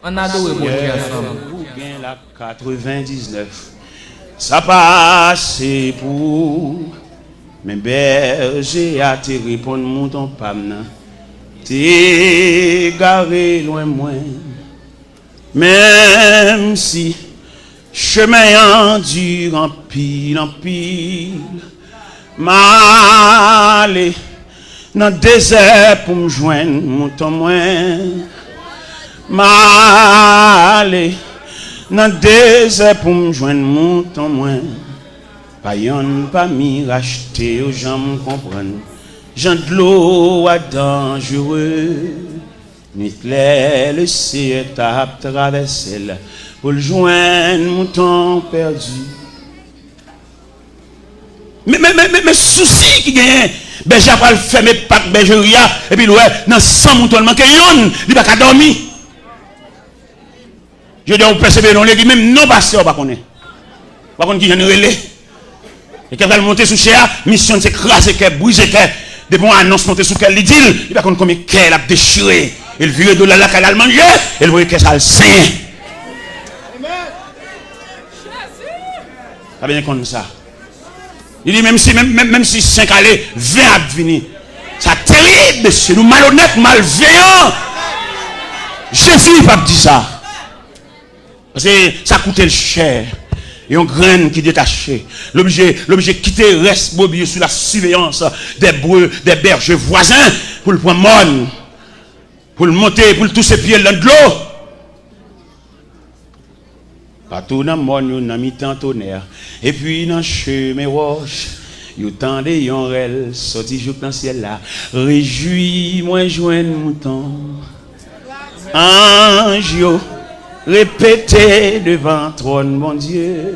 On a adoré mon Dieu ensemble. Ou bien la 99. Ça passe pour mes bergers à te répondre mon ton pamna. T'es garé loin moins. Même si chemin endure en pile, m'aller dans le désert pour me joindre mon temps moins. M'aller dans le désert pour me joindre mon temps moins. Pas yon pas mi racheter aux gens me comprennent. Jean de l'eau à dangereux. Nuit claire, le ciel tape traversé là pour le joindre mon temps perdu. Mais souci qui gagne, ben j'ai pas le fermer pas bergeria et puis ouais dans 100 moutons manque yon, il pas dormir. Je dis au persévérer dans l'église même non pasteur pas connaît. Pas connaît qui j'en relais. Et quand elle monter sous cher, mission c'est craser qu'elle briser qu'elle des bons annonces monter sous qu'elle dit, il pas connaît combien qu'elle a déchiré. Il vire de là qu'elle a mangé, elle voit que ça le saint. Ça bien comme ça. Il dit même si 5 allées, 20 à venir. Ça terrible, monsieur. Nous malhonnêtes, malveillants. Jésus n'a pas dit ça. Parce que ça coûtait cher. Et on graine qui détaché. L'objet quitter reste mobile sous la surveillance des bergers voisins pour le prendre mon. Pour le monter, pour le toucher pieds dans de l'eau. Partout dans le monde, il y a mi-temps tonnerre. Et puis dans le chemin roche, il y a tant de yonrel sorti jour dans le ciel là. Réjouis-moi, joindre mon temps. Ange, répétez devant trône, mon Dieu.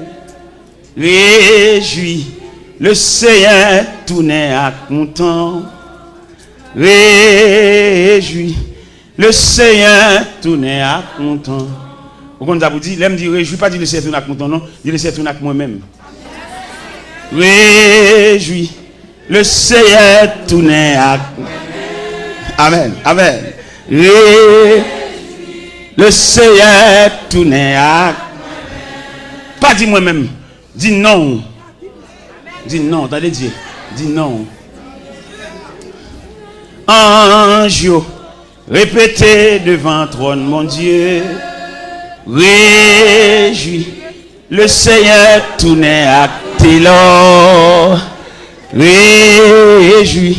Réjouis, le Seigneur tourne à mon temps. Réjouis. Le Seigneur tourne à mon temps. Vous comprenez, l'aime dire, réjouis pas dire le Seigneur tourne à mon temps, non. Dire le Seigneur tourne à moi-même. Réjouis. Le Seigneur tourne à. Amen. Amen. Le Seigneur tourne à. Pas dire moi-même. Dis non. Dis non. Attendez dire. Dis non. Ange. Répétez devant trône, mon Dieu. Réjouis. Le Seigneur tourne à l'or. Réjouis.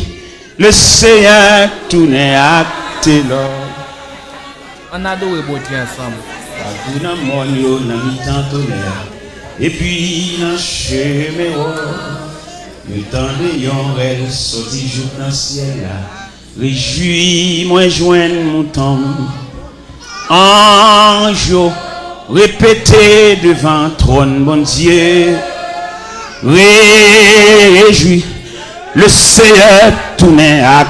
Le Seigneur tourne à l'or. On a adoré bon Dieu ensemble. Partout dans le monde, il y a mi-temps tonnerre. Et puis dans le chemin, il y a tant de yonrel sorti jour dans le ciel là. Réjouis-moi, joindre mon temps. Ange, répétez devant trône, mon Dieu. Réjouis, le Seigneur tourne à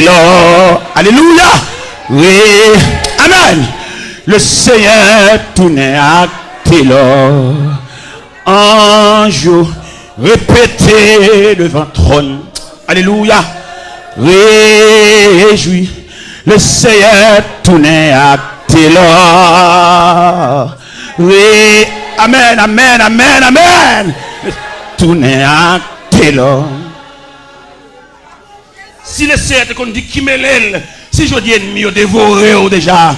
l'or. Alléluia. Amen. Le Seigneur tourne à l'or. Ange, répétez devant trône. Alléluia. Réjouis, le Seigneur tourne à l'or. Amen, amen, amen, amen. Tourne à l'or. Si le Seigneur te dit qui me l'aile, si je dis ennemi, dévoré déjà.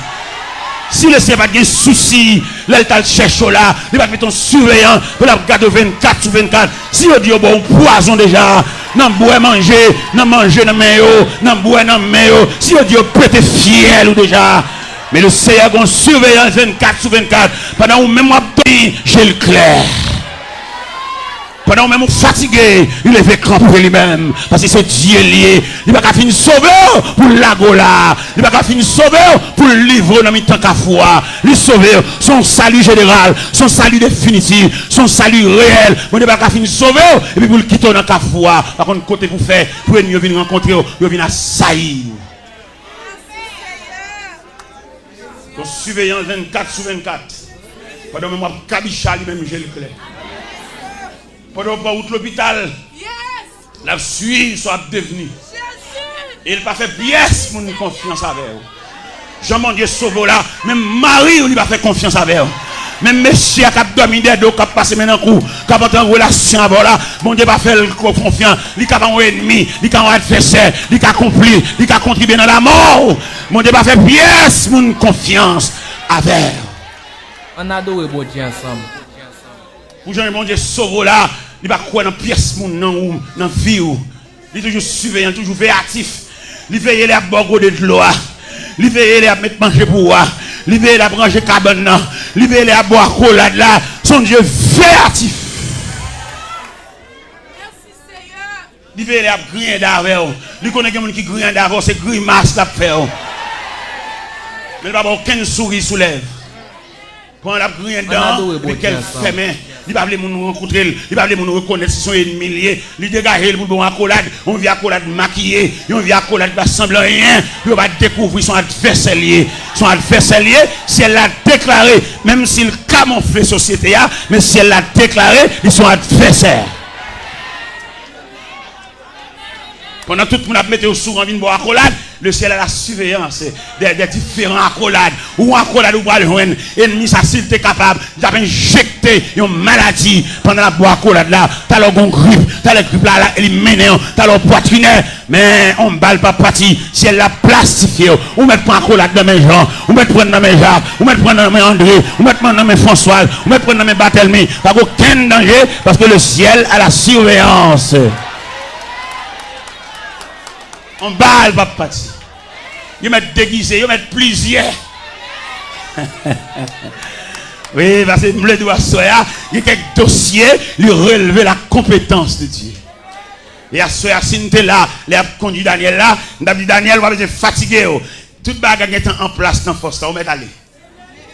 Si le Seigneur n'a pas de soucis, l'altar cherche là, il va mettre ton surveillant, il va garder 24 sur 24. Si on dit bon poison déjà, non boire manger, non manger dans main, non boire dans main. Si on dit prêter fiel ou déjà. Mais le Seigneur a un surveillant 24 sur 24. Pendant où même moi j'ai le clair. Pendant même fatigué, il est fait cramper lui-même. Parce que c'est Dieu lié. Il va pas finir sauveur pour l'agola. Il va pas finir sauveur pour le livre dans le temps qu'à foi. Le sauveur, son salut général, son salut définitif, son salut réel. Il va pas finir sauveur et puis pour le quitter dans la foi. Par contre, côté pour faire, pour venir rencontrer, il vient à saillir. Ton surveillant 24 sur 24. Pendant même moi, Kabicha lui-même, j'ai le clair. Pendant pas out l'hôpital, la suite soit devenue. Et il n'a pas fait pièce pour une confiance avec vous. Jean mon Dieu sauve là. Même Marie, on lui va faire confiance avec elle. Même monsieur qui a dominé, qui a passé maintenant coup, qui a en relation avec là, mon Dieu va faire confiance. Il a un ennemi, il a un adversaire, il a accompli, il a contribué dans la mort. Mon Dieu va faire pièce, mon confiance avec. On adore bon Dieu ensemble. Pour Jean mon Dieu sauve là, il va croire dans pièce mon dans la vie. Il est toujours surveillant, toujours véatif. Il veille à boire de l'eau. Il veille à mettre manger pour moi. Il veille à brancher cabane. Il veille à boire collade là. Son Dieu véatif. Merci Seigneur. Il veille à griller d'avant. Il connaît quelqu'un qui grille d'avant, c'est grimace la faire. Mais il va avoir aucun sourire sous lèvres. Quand la grille dedans, mais quelle femme. Il va aller nous rencontrer, il va aller nous reconnaître si son ennemi lié, il dégage pour bon accolade, on vient accolade maquillé, on vient accolade pas semblant rien, il va découvrir son adversaire lié. Son adversaire lié, si elle l'a déclaré, même s'il camoufle la société, mais si elle l'a déclaré, ils sont adversaires. Pendant tout le monde a mis au sourd en vin boire accolade, le ciel a la surveillance des différents accolades. Ou accolade ou boire le joindre, ennemi, ça s'il était capable, d'abord injecter une maladie pendant la boire accolade là. T'as le grippe, t'as le grippe là, éliminaire, t'as le poitrinaire, mais on ne balle pas parti. Si elle l'a plastifié, ou mettre pas accolade dans mes gens, ou mettre prendre dans mes Jacques, ou mettre prendre dans mes André, ou mettre prendre dans mes François, ou mettre prendre dans mes Barthélemy. Pas aucun danger parce que le ciel a la surveillance. On balle pas parti. Ils mettent déguisé, ils mettent plusieurs. Oui, parce que le doigt soya, il y a quelques dossiers, lui relever la compétence de Dieu. Et à soya, si nous sommes là, les a conduit Daniel là, nous avons dit Daniel, on va fatigué. Toute bagarre est en place dans la force, on va aller.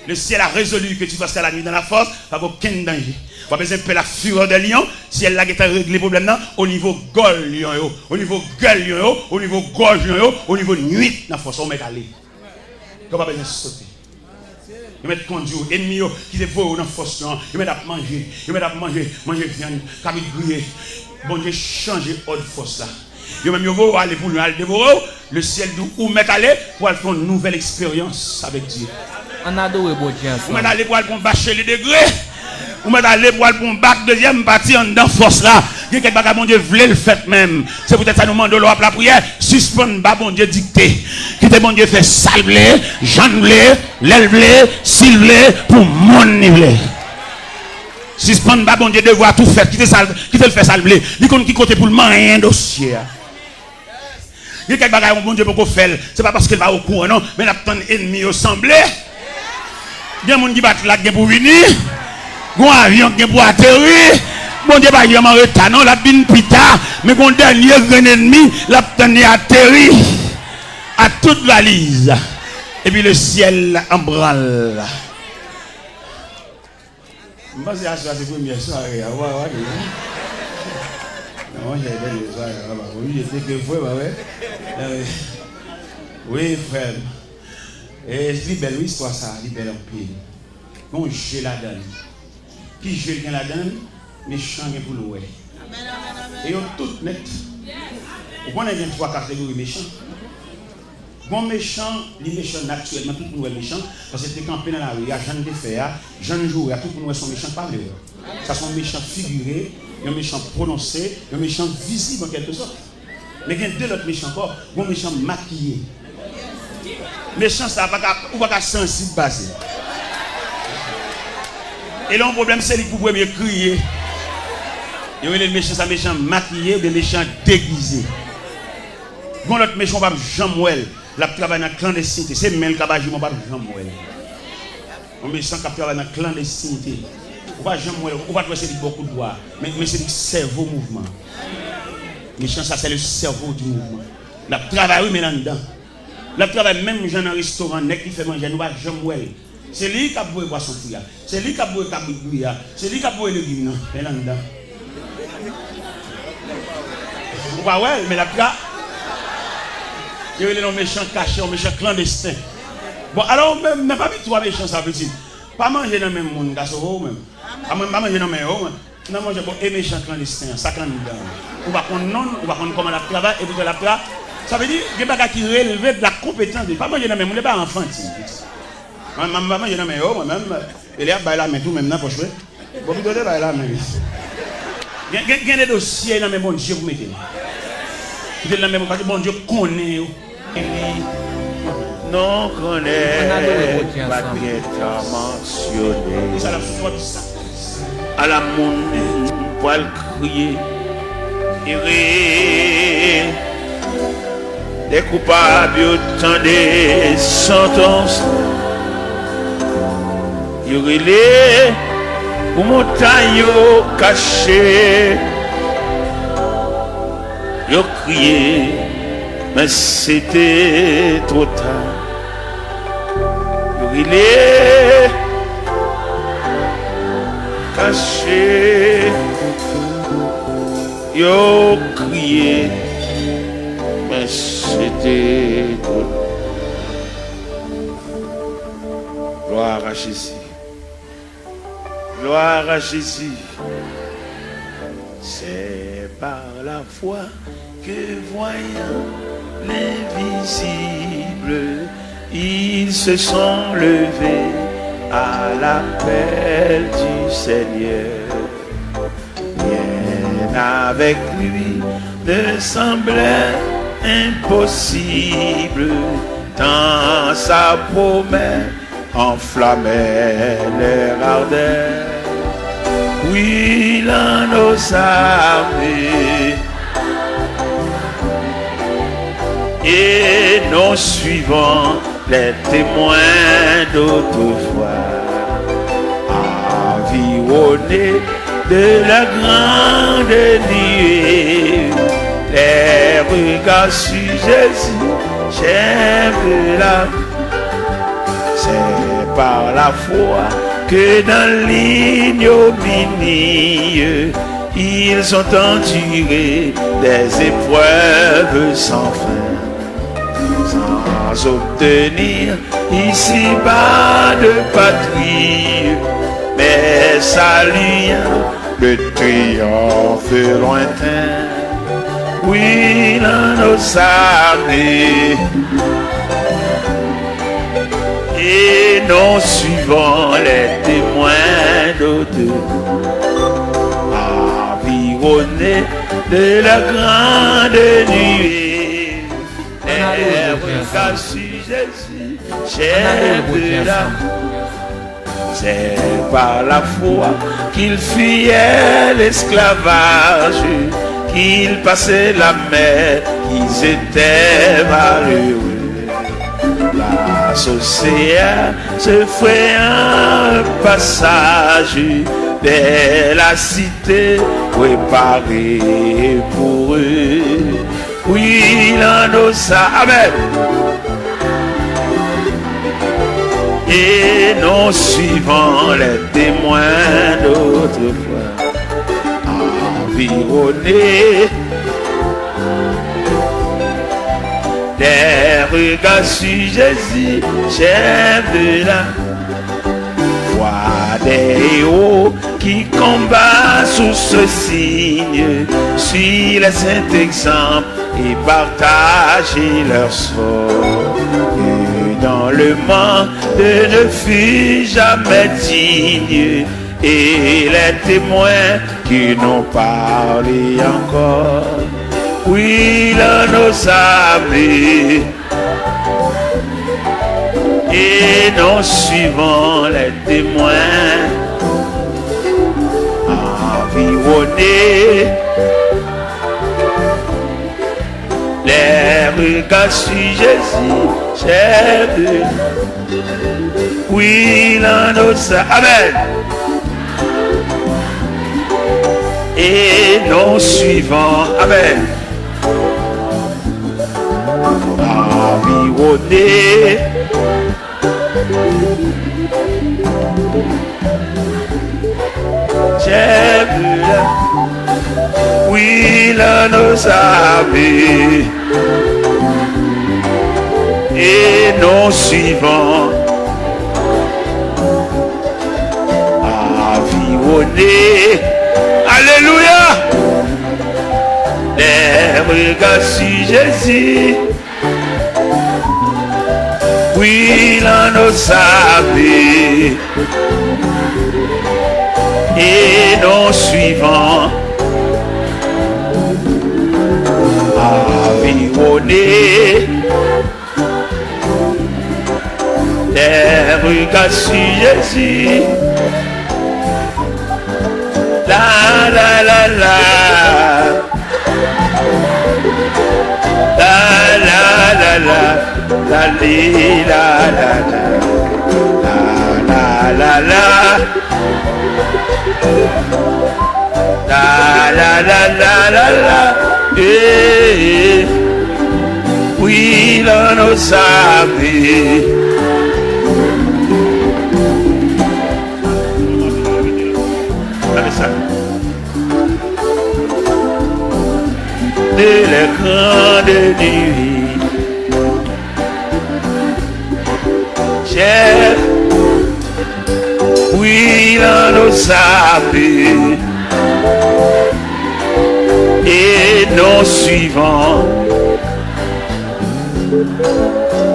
Le ciel a résolu que tu passes la nuit dans la force, pas aucun danger. On a besoin de la fureur de lion, si elle a réglé le problème au niveau gueule lion, au niveau gueule lion, au niveau gorge lion, au niveau nuit dans la force, on va aller. On va besoin de sauter. Ils mettent conduire, ennemis qui est beau dans la force, ils mettent à manger, manger viande, cabine grillée. Bon Dieu, changer autre force là. Ils même vont aller pour nous aller dévorer, le ciel d'où mettre aller pour aller faire une nouvelle expérience avec Dieu. On adore bon Dieu Vous ensemble. mettez aller pour aller bâcher les degrés. Vous mettez aller pour aller pour bac deuxième partie en dans force là. Il y a quelque chose bon Dieu voulait le faire même. C'est peut-être ça nous demande de l'eau la prière. Suspendre bas bon Dieu dicté. Qui te bon Dieu fait salver, janvler, l'élevler, silver pour mon niveau. Suspendre bas bon Dieu devoir tout faire. Qui te le fait salver. Il compte qui côté pour le moyen dossier. Il y a quelque chose bon Dieu pour faire. C'est pas parce qu'il va au courant non, mais la ton ennemi ressemblé. Il y a des gens qui battent là pour venir. Il y a un avion qui pour atterrir. Bon Dieu, pas vraiment retard, non, la bin pita. Mais mon dernier grand ennemi, la tenue atterri à toute valise. Et puis le ciel en branle. Je pense que c'est la première soirée. Non, j'ai des soirées. Oui, j'étais que frère, oui, frère. Et c'est une belle histoire, ça, c'est belle en pile. On jeu la donne. Qui jeu la donne, méchant pour le ouais. Et on tout net. Vous connaissez bien trois catégories méchants. Bon méchant, les méchants naturellement, tout le monde est méchant. Parce que c'est campé dans la rue, il y a gens de faire, gens de jouer, tout le monde sont méchants par l'heure. Ça sont méchants figurés, un méchant prononcé, un méchant visible en quelque sorte. Mais il y a deux autres méchants encore, bon méchant maquillé. Méchant, ça va pas sensible basé. Et là, le problème, c'est que vous pouvez crier. Et les méchants, ça méchant maquillé ou des méchants déguisés. Bon, l'autre méchant, pas Jean-Mouel. La travail dans la clandestinité. C'est même le cabage, pas Jean-Mouel. Un méchant qui travaille dans la clandestinité. Ou pas Jean-Mouel, ou pas c'est beaucoup de doigts. Mais c'est le cerveau mouvement. Méchant, ça, c'est le cerveau du mouvement. La travail, oui, mais là-dedans. La travail, même dans un restaurant, qui fait manger, nous pas Jean-Mouel. C'est lui qui a boire poisson fouillard. C'est lui qui a boire cabouille. C'est lui qui a boire le guimard. Mais là-dedans. Ou pas ouais, mais la travail. Il y a des méchants cachés, des méchants clandestins. Bon, alors, même pas trois méchants, ça veut dire. Pas manger dans le même monde, même. Pas manger dans le même monde. Non, manger pour les méchants clandestins, ça quand nous. On va prendre non, on va prendre comment la travail, et puis la travail. Ça veut dire qu'il y a des gens qui relèvent de la compétent, pas manger dans mes mains, pas enfant. Maman, je n'ai pas moi-même, il y a là, mais tout même dans poche. Bon, vous donnez là, mais. Il y a des dossiers dans mes bons Dieu, vous mettez. Vous êtes dans mes bons Dieu, bon Dieu connaît. Non, connaît, pas bien mentionné. À la monde, pour le crier, des coupables, autant des sentences. Il relève pour montagne cachée. Il crié, mais c'était trop tard. Il est caché. Il crié, mais c'était trop tard. Gloire à Jésus. Gloire à Jésus. C'est par la foi que voyant l'invisible, ils se sont levés à l'appel du Seigneur. Rien avec lui ne semblait impossible, tant sa promesse enflammait leur ardeur. Oui, l'un nos armées et nous suivons les témoins d'autrefois, environnés de la grande nuée, les regards sur Jésus, j'aime la. C'est par la foi que dans l'ignominie, ils ont enduré des épreuves sans fin, sans obtenir ici-bas de patrie, mais saluant le triomphe lointain. Oui, dans nos armées, et nous suivons les témoins d'autres, environnés de la grande nuée, les regards sur Jésus, chef de la. C'est par la foi qu'ils fuyaient l'esclavage, qu'ils passaient la mer, qu'ils étaient malheureux. L'océan se fait un passage vers la cité préparée pour eux. Oui, l'un nos amen. Et nous suivons les témoins d'autrefois, environnés des regards sur Jésus, chef de la voix des héros qui combattent sous ce signe, suivent les saints exemples et partagent leur sort. Et dans le monde ne fut jamais digne, et les témoins qui n'ont parlé encore. Oui, là nos amis, et nous suivons les témoins, environnés, les regards sur Jésus, chef de. Oui, là nos amen. Et nous suivons, amen. Environné, j'aime la. Oui, là nos amis, et nous suivons, environné. Alléluia. Les regards sur Jésus, Oui, là nous savons et nos suivants environnés des regards sur Jésus. La la la la la la la la la li, la la la la la la la la la eh, oui là nous amis de la grande nuit chef oui là nous amis et nos suivants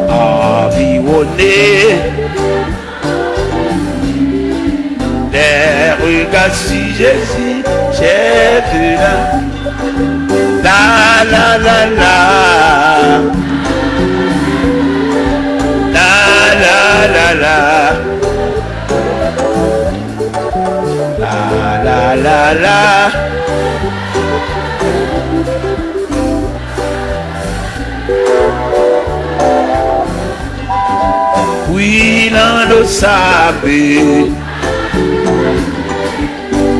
environnés des regards si Jésus chef la la la la la la la la la la la oui l'un nous savait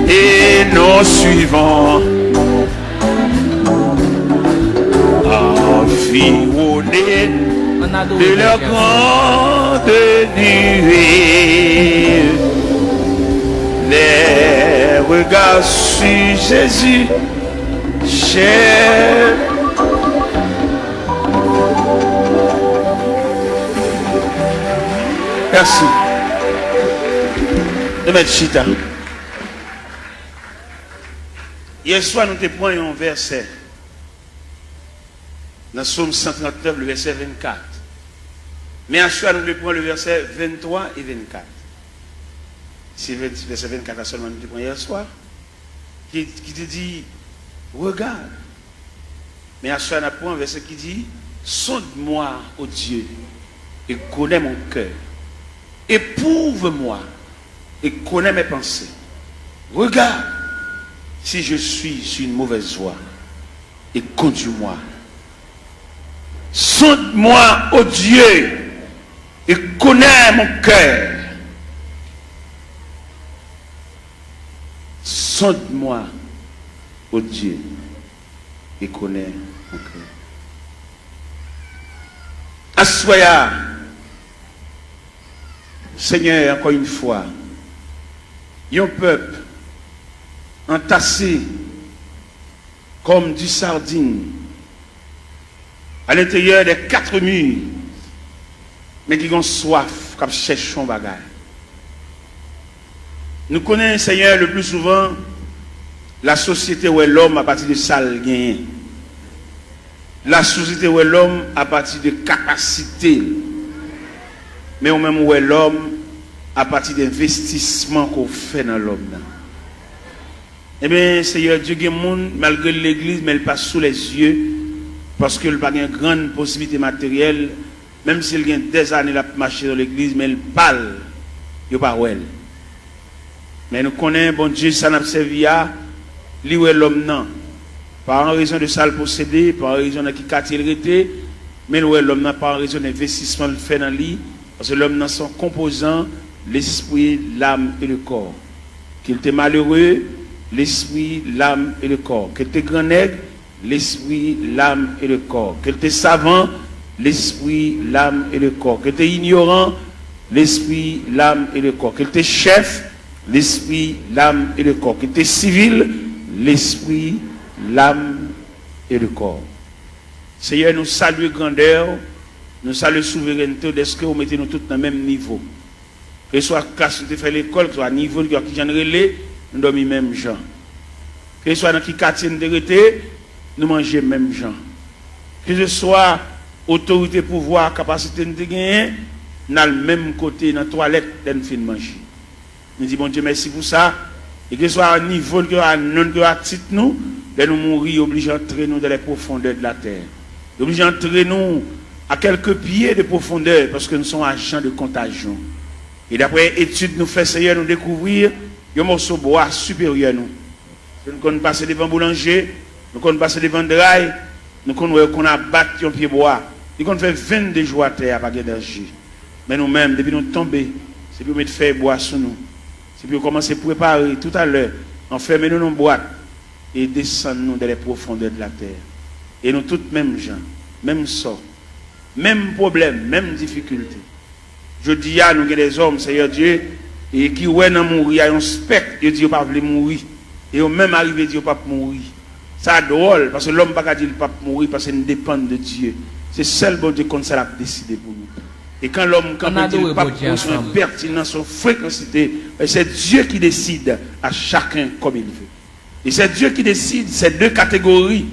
et nos suivants environnés de leur grande nuée les regards sur Jésus cher. Merci de mettre chita. Hier soir, nous te prenons un verset dans Psaume 139, le verset 24. Mais à soir, nous te prenons le verset 23 et 24. C'est le verset 24 seulement nous te prenons hier soir, qui te dit, regarde. Mais à soir, nous prenons un verset qui dit, sonde-moi, ô Dieu, et connais mon cœur. Éprouve-moi et connais mes pensées. Regarde si je suis sur une mauvaise voie et conduis-moi. Sonde-moi, ô Dieu, et connais mon cœur. Sonde-moi, ô Dieu, et connais mon cœur. Assoya, Seigneur, encore une fois, un peuple entassé comme du sardine à l'intérieur des 4 murs, mais qui ont soif, qui cherchent un bagage. Nous connaissons, Seigneur, le plus souvent la société où est l'homme à partir de sale gain. La société où est l'homme à partir de capacité. Mais au même où est l'homme à partir d'investissement qu'on fait dans l'homme. Eh bien, Seigneur Dieu, il y a des gens, malgré l'église, mais elle passe sous les yeux, parce qu'il n'a pas une grande possibilité matérielle, même s'il y a des années à marcher dans l'église, mais elle parle, il n'y a pas elle. Mais nous connaissons, bon Dieu, ça n'a pas servi à lui où est l'homme, non. Par raison de ça le posséder, par raison de qui quartier il était, mais où est l'homme, non, par raison d'investissement qu'il fait dans lui. Parce que l'homme dans son composant, l'esprit, l'âme et le corps. Qu'il était malheureux, l'esprit, l'âme et le corps. Qu'il était grand nègre, l'esprit, l'âme et le corps. Qu'il était savant, l'esprit, l'âme et le corps. Qu'il était ignorant, l'esprit, l'âme et le corps. Qu'il était chef, l'esprit, l'âme et le corps. Qu'il était civil, l'esprit, l'âme et le corps. Seigneur, nous saluons grandeur. Nous saluons souveraineté, est-ce que vous mettez nous tous dans le même niveau? Que ce soit classe de faire l'école, que ce soit niveau qui j'en relais, nous dormons même gens. Que ce soit dans qui quartier de rété, nous mangeons même gens. Que ce soit autorité, pouvoir, capacité de gagner, dans le même côté, dans la toilette, dans le fin de manger. Nous disons, bon Dieu, merci pour ça. Et que ce soit à niveau, que à non, que à titre, nous mourir, obligés d'entrer nous dans les profondeurs de la terre. Obligés d'entrer nous à quelques pieds de profondeur, parce que nous sommes agents de contagion. Et d'après études, nous faisons, Seigneur, nous découvrir un morceau de bois supérieur nous. Nous connaissons passer devant boulanger, nous connaissons passer devant drail, nous connaissons qu'on a battu un pied bois. Nous connaissons fait 22 jours à terre avec d'énergie. Mais nous-mêmes, depuis nous tomber, c'est pour mettre faire bois sur nous. C'est pour commencer à préparer tout à l'heure, enfermer nous dans une boîte et descendre nous dans les profondeurs de la terre. Et nous tous mêmes gens, même sort, même problème, même difficulté. Je dis à nous des hommes, Seigneur Dieu, et qui ouais dans mourir, il y a un spectre, ils disent pas voulu mourir. Et au même arrivé, ils disent pas mourir. Ça drôle, parce que l'homme pas dire pas mourir, parce qu'il dépend de Dieu. C'est seul bon Dieu comme ça l'a décidé pour nous. Et quand l'homme, quand il dit pas pour son pertinence, son fréquencité, c'est Dieu qui décide à chacun comme il veut. Et c'est Dieu qui décide ces deux catégories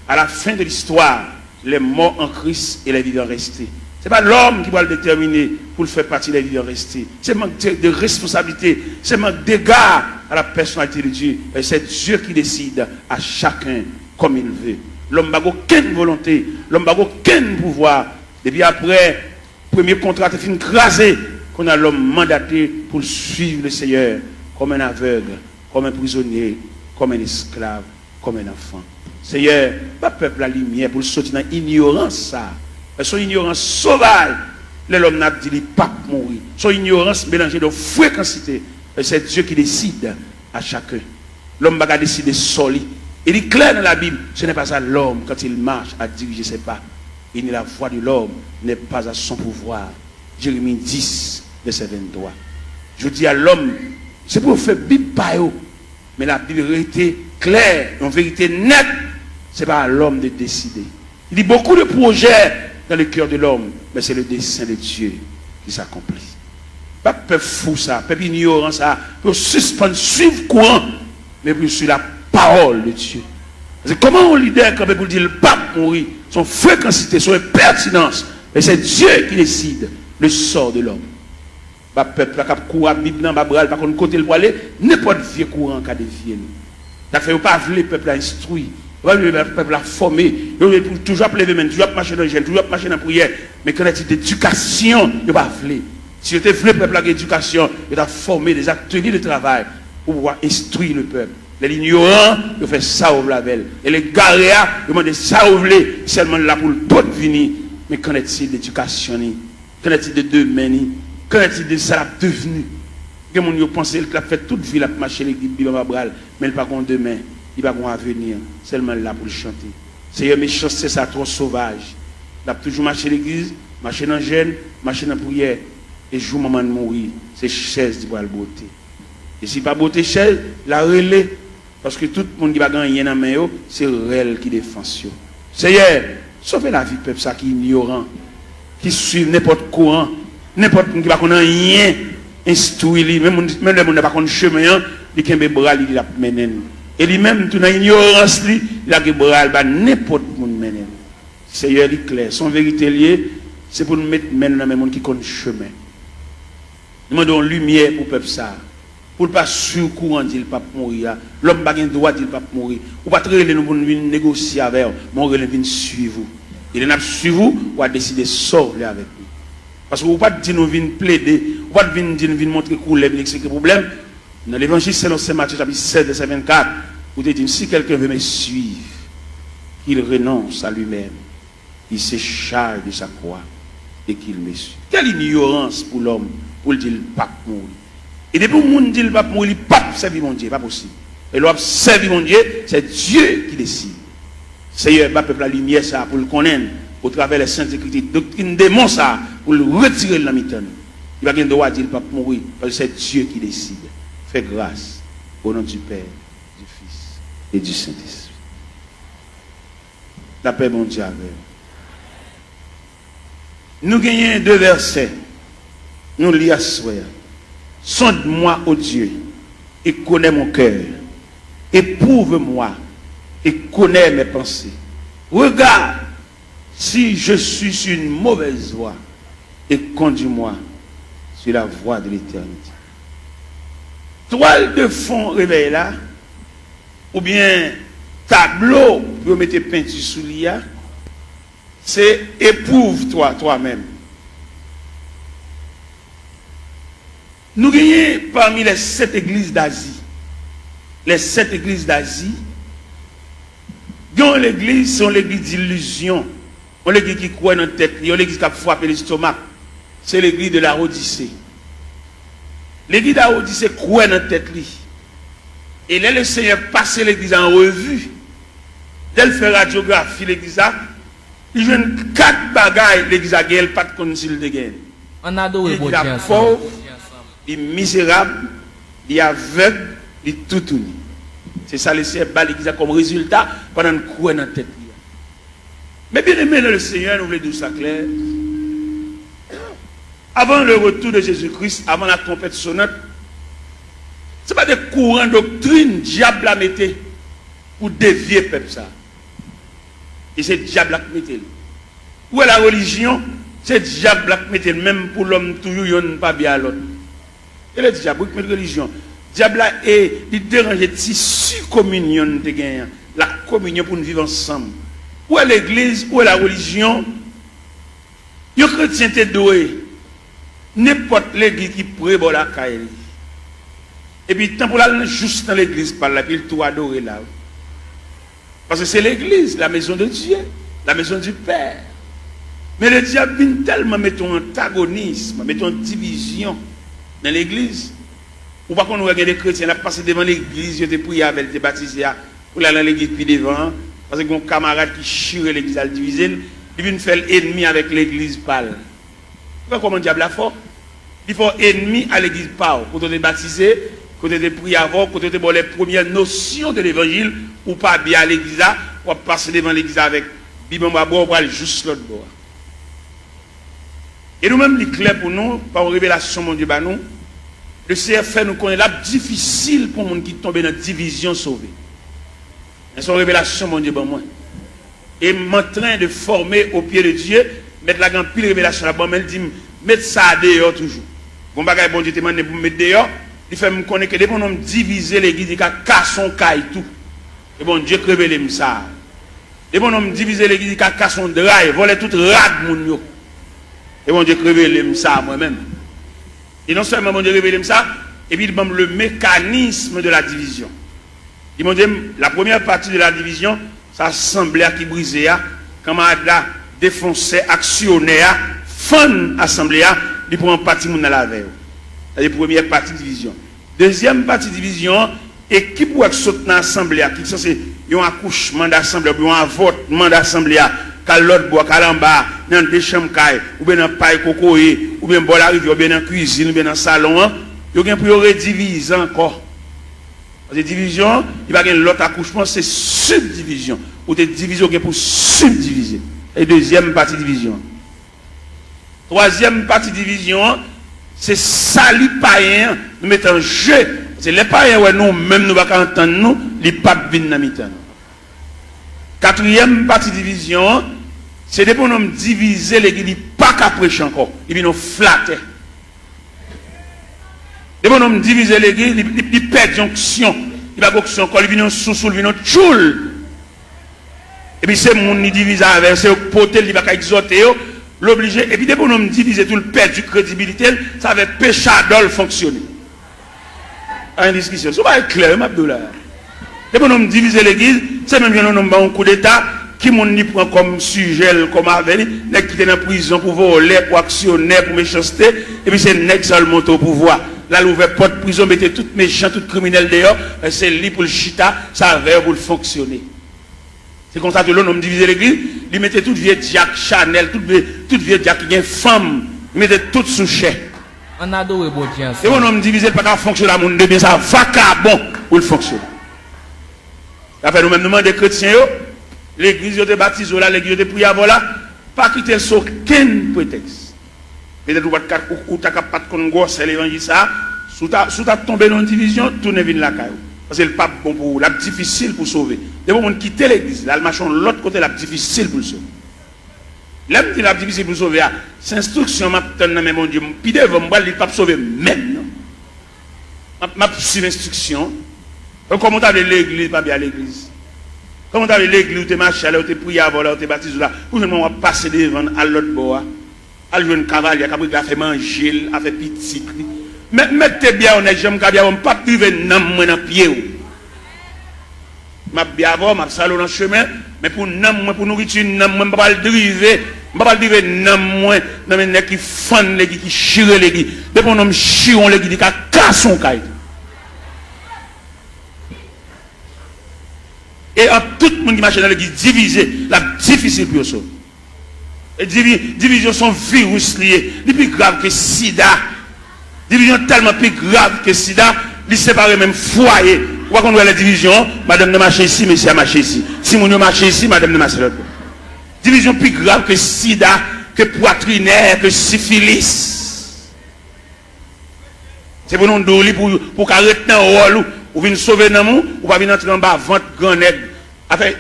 à la fin de l'histoire, les morts en Christ et les vivants restés. Ce n'est pas l'homme qui va le déterminer pour le faire partie des vivants restés. C'est un manque de responsabilité, c'est un manque d'égard à la personnalité de Dieu. Et c'est Dieu qui décide à chacun comme il veut. L'homme n'a aucune volonté, l'homme n'a aucun pouvoir. Depuis après, premier contrat est fini crasé, qu'on a l'homme mandaté pour suivre le Seigneur comme un aveugle, comme un prisonnier, comme un esclave, comme un enfant. Seigneur, pas peuple la lumière pour sortir dans l'ignorance ça. Son ignorance sauvage, l'homme n'a dit qu'il pas mourir. Son ignorance mélangée de fréquencité. C'est Dieu qui décide à chacun. L'homme va décider solide. Il est clair dans la Bible, ce n'est pas à l'homme quand il marche à diriger ses pas. Et la voix de l'homme n'est pas à son pouvoir. Jérémie 10, verset 23. Je dis à l'homme, c'est pour faire Bible par eux. Mais la vérité claire, une vérité nette, ce n'est pas à l'homme de décider. Il dit beaucoup de projets dans le cœur de l'homme, mais c'est le dessein de Dieu qui s'accomplit. Pas peuple fou ça, peuple ignorant ça, pour suspendre, suivre courant, mais pour suivre la parole de Dieu. C'est comment un leader quand pour dire le pape mourir, son fréquencité, son pertinence, et c'est Dieu qui décide le sort de l'homme. Pas peuple qui court à Bible dans Babral, pas qu'on côté le aller, n'importe vieux courant qui a dévié nous. Ça fait pas le peuple à instruire. Le peuple a formé, toujours à lever, toujours à marcher dans le gel, toujours à marcher dans la prière. Mais quand il y a d'éducation, il ne pas voulu. Si vous voulez le peuple à l'éducation, il a formé des ateliers de travail pour pouvoir instruire le peuple. Les ignorants, ils font ça au blavel. Et les garéas, ils demandent ça au blé, seulement là pour le tout venir. Mais qu'en est-il d'éducation? Qu'en est-il de demain? Qu'en est-il de ça devenu? Les gens pensent qu'il a fait toute vie, il a marché l'église, mais il n'a pas demain. Il va à venir, seulement là pour le chanter. Seigneur, mes chances, c'est ça, trop sauvage. Il a toujours marché l'église, marché dans le jeûne, marché dans la prière. Et jour moment de mourir, c'est chaise qui va le beauté. Et si pas beauté chaise, la relais. Parce que tout le monde qui va gagner dans la main, c'est elle qui défend. Seigneur, sauvez la vie de peuple ça qui est ignorant, qui suit n'importe courant, n'importe qui va connaître rien, instruit, même le monde n'a pas connaître chemin, il a un bras, il a mené. Et lui-même, tout dans l'ignorance, il a bras, n'importe qui mené. Seigneur, il est clair. Son vérité liée, c'est pour nous mettre dans le monde qui connaît chemin. Nous demandons lumière pour le peuple ça. Pour ne pas sur courant dire pas mourir. L'homme n'a pas le droit de pas mourir. Ou pas très nous pour négocier avec vous, mais on vient suivre vous. Et nous suivre vous, on va décider de sortir avec nous. Parce que vous ne pouvez pas dire nous venir plaider, vous ne pouvez pas dire nous venir montrer couleur, venir expliquer le problème. Dans l'évangile selon Saint Matthieu chapitre 7 verset 24, vous dites si quelqu'un veut me suivre, qu'il renonce à lui-même, il se charge de sa croix et qu'il me suit. Quelle ignorance pour l'homme pour le dire pas mourir. Et depuis que le monde dit le pape mourir, il ne peut pas servir mon Dieu, pas possible. Et l'homme servir mon Dieu, c'est Dieu qui décide. Seigneur, le peuple la lumière ça pour le connaître au travers des saintes écritures, doctrine démon ça pour le retirer de la mitane. Il va pas le droit de dire le pape mourir parce que c'est Dieu qui décide. Fais grâce au nom du Père, du Fils et du Saint-Esprit. La paix mon Dieu avec nous. Nous gagnons 2 versets. Nous lisons à soi. Sonde-moi, ô Dieu, et connais mon cœur. Éprouve-moi et connais mes pensées. Regarde si je suis sur une mauvaise voie et conduis-moi sur la voie de l'éternité. Toile de fond réveil là, ou bien tableau pour mettre peinture sous l'IA, c'est éprouve-toi toi-même. Nous gagnons parmi les 7 églises d'Asie. Les 7 églises d'Asie, l'église, c'est l'église d'illusion. On l'église qui croit dans la tête, on l'église qui a frappé l'estomac. C'est l'église de la Odyssée. L'église de la Odyssée croit dans la tête. Et là, le Seigneur passe l'église en revue. Dès qu'il fait radiographie, l'église a, il joue 4 bagailles, l'église a gagné, pas de concile de gain. On adore Il est pauvre, il est misérable, il est aveugle, il est tout uni. C'est ça le Seigneur bat l'église comme résultat pendant une croix dans la tête. Mais bien aimé dans le Seigneur, nous voulons dire ça clair. Avant le retour de Jésus-Christ, avant la trompette sonnante, ce n'est pas des courants doctrine diable à mettre pour dévier le peuple ça. Et c'est diable à mettre. Où est la religion? C'est diable à mettre même pour l'homme toujours il n'est pas bien à l'autre. Et le diable qui met la religion. Diable est il dérange tissu communion de gagner. La communion pour nous vivre ensemble. Où est l'église? Où est la religion? Les chrétiens te doué. N'importe l'église qui prévoit la caille. Et puis, tant pour aller juste dans l'église, par là, puis il tout adorer là. Parce que c'est l'église, la maison de Dieu, la maison du Père. Mais le diable vient tellement mettre un antagonisme, mettre une division dans l'église. Ou pas qu'on regarde des chrétiens, on a passé devant l'église, ils ont prié avec, ils ont baptisé, pour aller dans l'église puis devant. Parce que mon camarade qui chire l'église à le diviser, il vient faire l'ennemi avec l'église pâle. Comment le diable a fort? Il faut ennemi à l'église pâle. Quand on est baptisé, quand on est prié avant, quand on est les premières notions de l'évangile, ou pas bien à l'église, ou passer devant l'église avec Bible bois, ou aller juste l'autre bord. Et nous-mêmes, il est clair pour nous, par une révélation, mon Dieu, nous, le CFR nous connaît là, difficile pour les gens qui tombent dans la division sauvée. C'est une révélation, mon Dieu, moi. Et je suis en train de former au pied de Dieu, mettre la grande pile révélation là-bas, mais il dit, mettre ça dehors toujours. Bon bagage, bon Dieu, te demande pour mettre dehors, il fait me connaître que dès qu'on diviser l'église, il a cassé son caille tout. Et bon Dieu, révèle ça. Dès qu'on diviser l'église, il a cassé son drive, voler toute rade, mon Dieu. Et bon Dieu, révèle ça moi-même. Et non seulement mon Dieu, révèle ça, et puis il donne le mécanisme de la division. Il m'a dit, la première partie de la division, ça assemblée qui brisait, quand on a défoncé, actionné, fun assemblée, il prend une partie dans la veille. C'est la première partie de division. Deuxième partie de division, équipe qui saute dans l'assemblée, qui c'est un accouchement d'assemblée, ou un votement d'assemblée, qu'à l'autre bois, qu'à l'en-bas, dans des chambres, ou bien dans paille cocoé, ou bien dans la rivière, ou bien dans la cuisine, ou bien dans le salon, il y a pour rediviser encore. Parce que division, il va y avoir l'autre accouchement, c'est subdivision. Ou des divisions pour subdiviser. Et deuxième partie division. Troisième partie division, c'est salut païen, nous mettons en jeu. C'est les païens, ouais, nous, même nous, ne pouvons pas entendre nous, les papes viennent dans le temps. Quatrième partie division, c'est des pour nous diviser l'église, ils ne pas qu'à prêcher encore, ils viennent nous flatter. Des pour nous diviser l'église, ils perdent jonction, ils ne pas jonction encore, ils viennent sous, ils viennent tchoul. Et puis c'est mon qui divise avec, c'est potel, il va qu'à exhorter, l'obliger, et puis des pour nous diviser tout le perdre du crédibilité, ça va péché d'ol fonctionner. En discussion. Ce n'est pas clair, Abdoulaye. Et pour nous diviser l'église, c'est même que nous avons un coup d'État qui nous prend comme sujet, comme avenir, qui est dans la prison pour voler, pour actionner, pour méchanceté, et puis c'est nèg seul monte au pouvoir. Là, l'ouvert porte prison, mettez tout méchant, tout criminel dehors, c'est lui pour le chita, ça va pour le fonctionner. C'est comme ça que l'on divisé l'église, il mettait tout vieux Jack Chanel, tout vieux Jack qui est femme, il mettait tout sous chèque. On adore bon Dieu. Et on homme divisé pas qu'à fonctionner à mon de bien ça vacabon pour le fonctionner. Après nous même nous des chrétiens l'église de baptise là, l'église de prière là, pas quitter sur aucun prétexte. Peut-être ou t'as pas de gosse l'évangile ça, sous ta tombé dans une division, tourner vinn la caille. Parce que le pas bon pour la difficile pour sauver. Des moments quitter l'église, là le machin l'autre côté la difficile pour le sauver. L'homme qui est difficile pour sauver, c'est instruction, m'a donné mais mon Dieu, puis devant moi, il ne peut pas sauver même. M'a suivi l'instruction. Comment tu as l'église, pas bien l'église. Comment tu as l'église, tu es marché, tu es prié avant, tu es baptisé là. Pour que je passe devant à l'autre bord. À jouer un cavalier, qui a fait manger, a fait petit. Mais mettez bien honnête, j'aime bien, pas priver nam moi dans pied. M'a bien avoir, m'a salon dans chemin, mais pour nam moi pour nourriture nam moi pas le driver, pas le driver nam moi dans mes qui fan les qui chire les qui. Depuis on chiron les qui casse son caille. Et en tout le monde qui marche dans l'église divisé, la difficile pour ça. Et division sont virus liés, les plus grave que sida. Division tellement plus grave que sida, ils séparent même foyer. Pourquoi qu'on voit la division, madame ne marche ici, monsieur a marché ici. Si mon marche ici, madame ne marche l'autre. Division plus grave que sida, que poitrinaire, que syphilis. C'est pour nous donner pour arrêter un rôle, ou venir sauver dans nous, ou pas venir entrer en bas, vente grand nègre.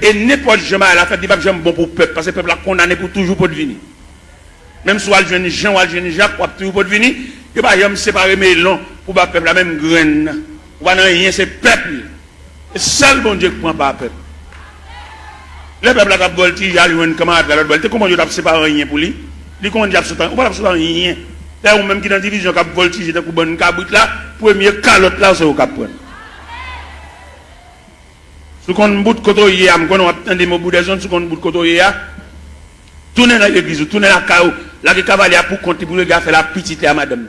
Et n'importe jamais à la fête, il n'y a pas bon pour le peuple, parce que le peuple a condamné pour toujours pour devenir. Même si on a le jeune Jean ou le jeune Jacques, pour toujours pour devenir, il n'y a pas de séparer mes longs pour le peuple, la même graine. On va rien, c'est le peuple. C'est seul bon Dieu qui prend pas le peuple. Le peuple a voltigé, il a eu un camarade à l'autre voltige. Comment Dieu a séparé rien pour lui? Il comment Dieu a séparé? On va séparer rien. Là, ou même qui dans la division qui a voltigé, dans le bon caboute là, premier calotte là, c'est au cap. Si on bout de côté, on a des mots de zone, si on bout de côté, tournez dans l'église, tournez dans la caillou, là, les cavaliers pour compter pour le gars faire la petite à madame.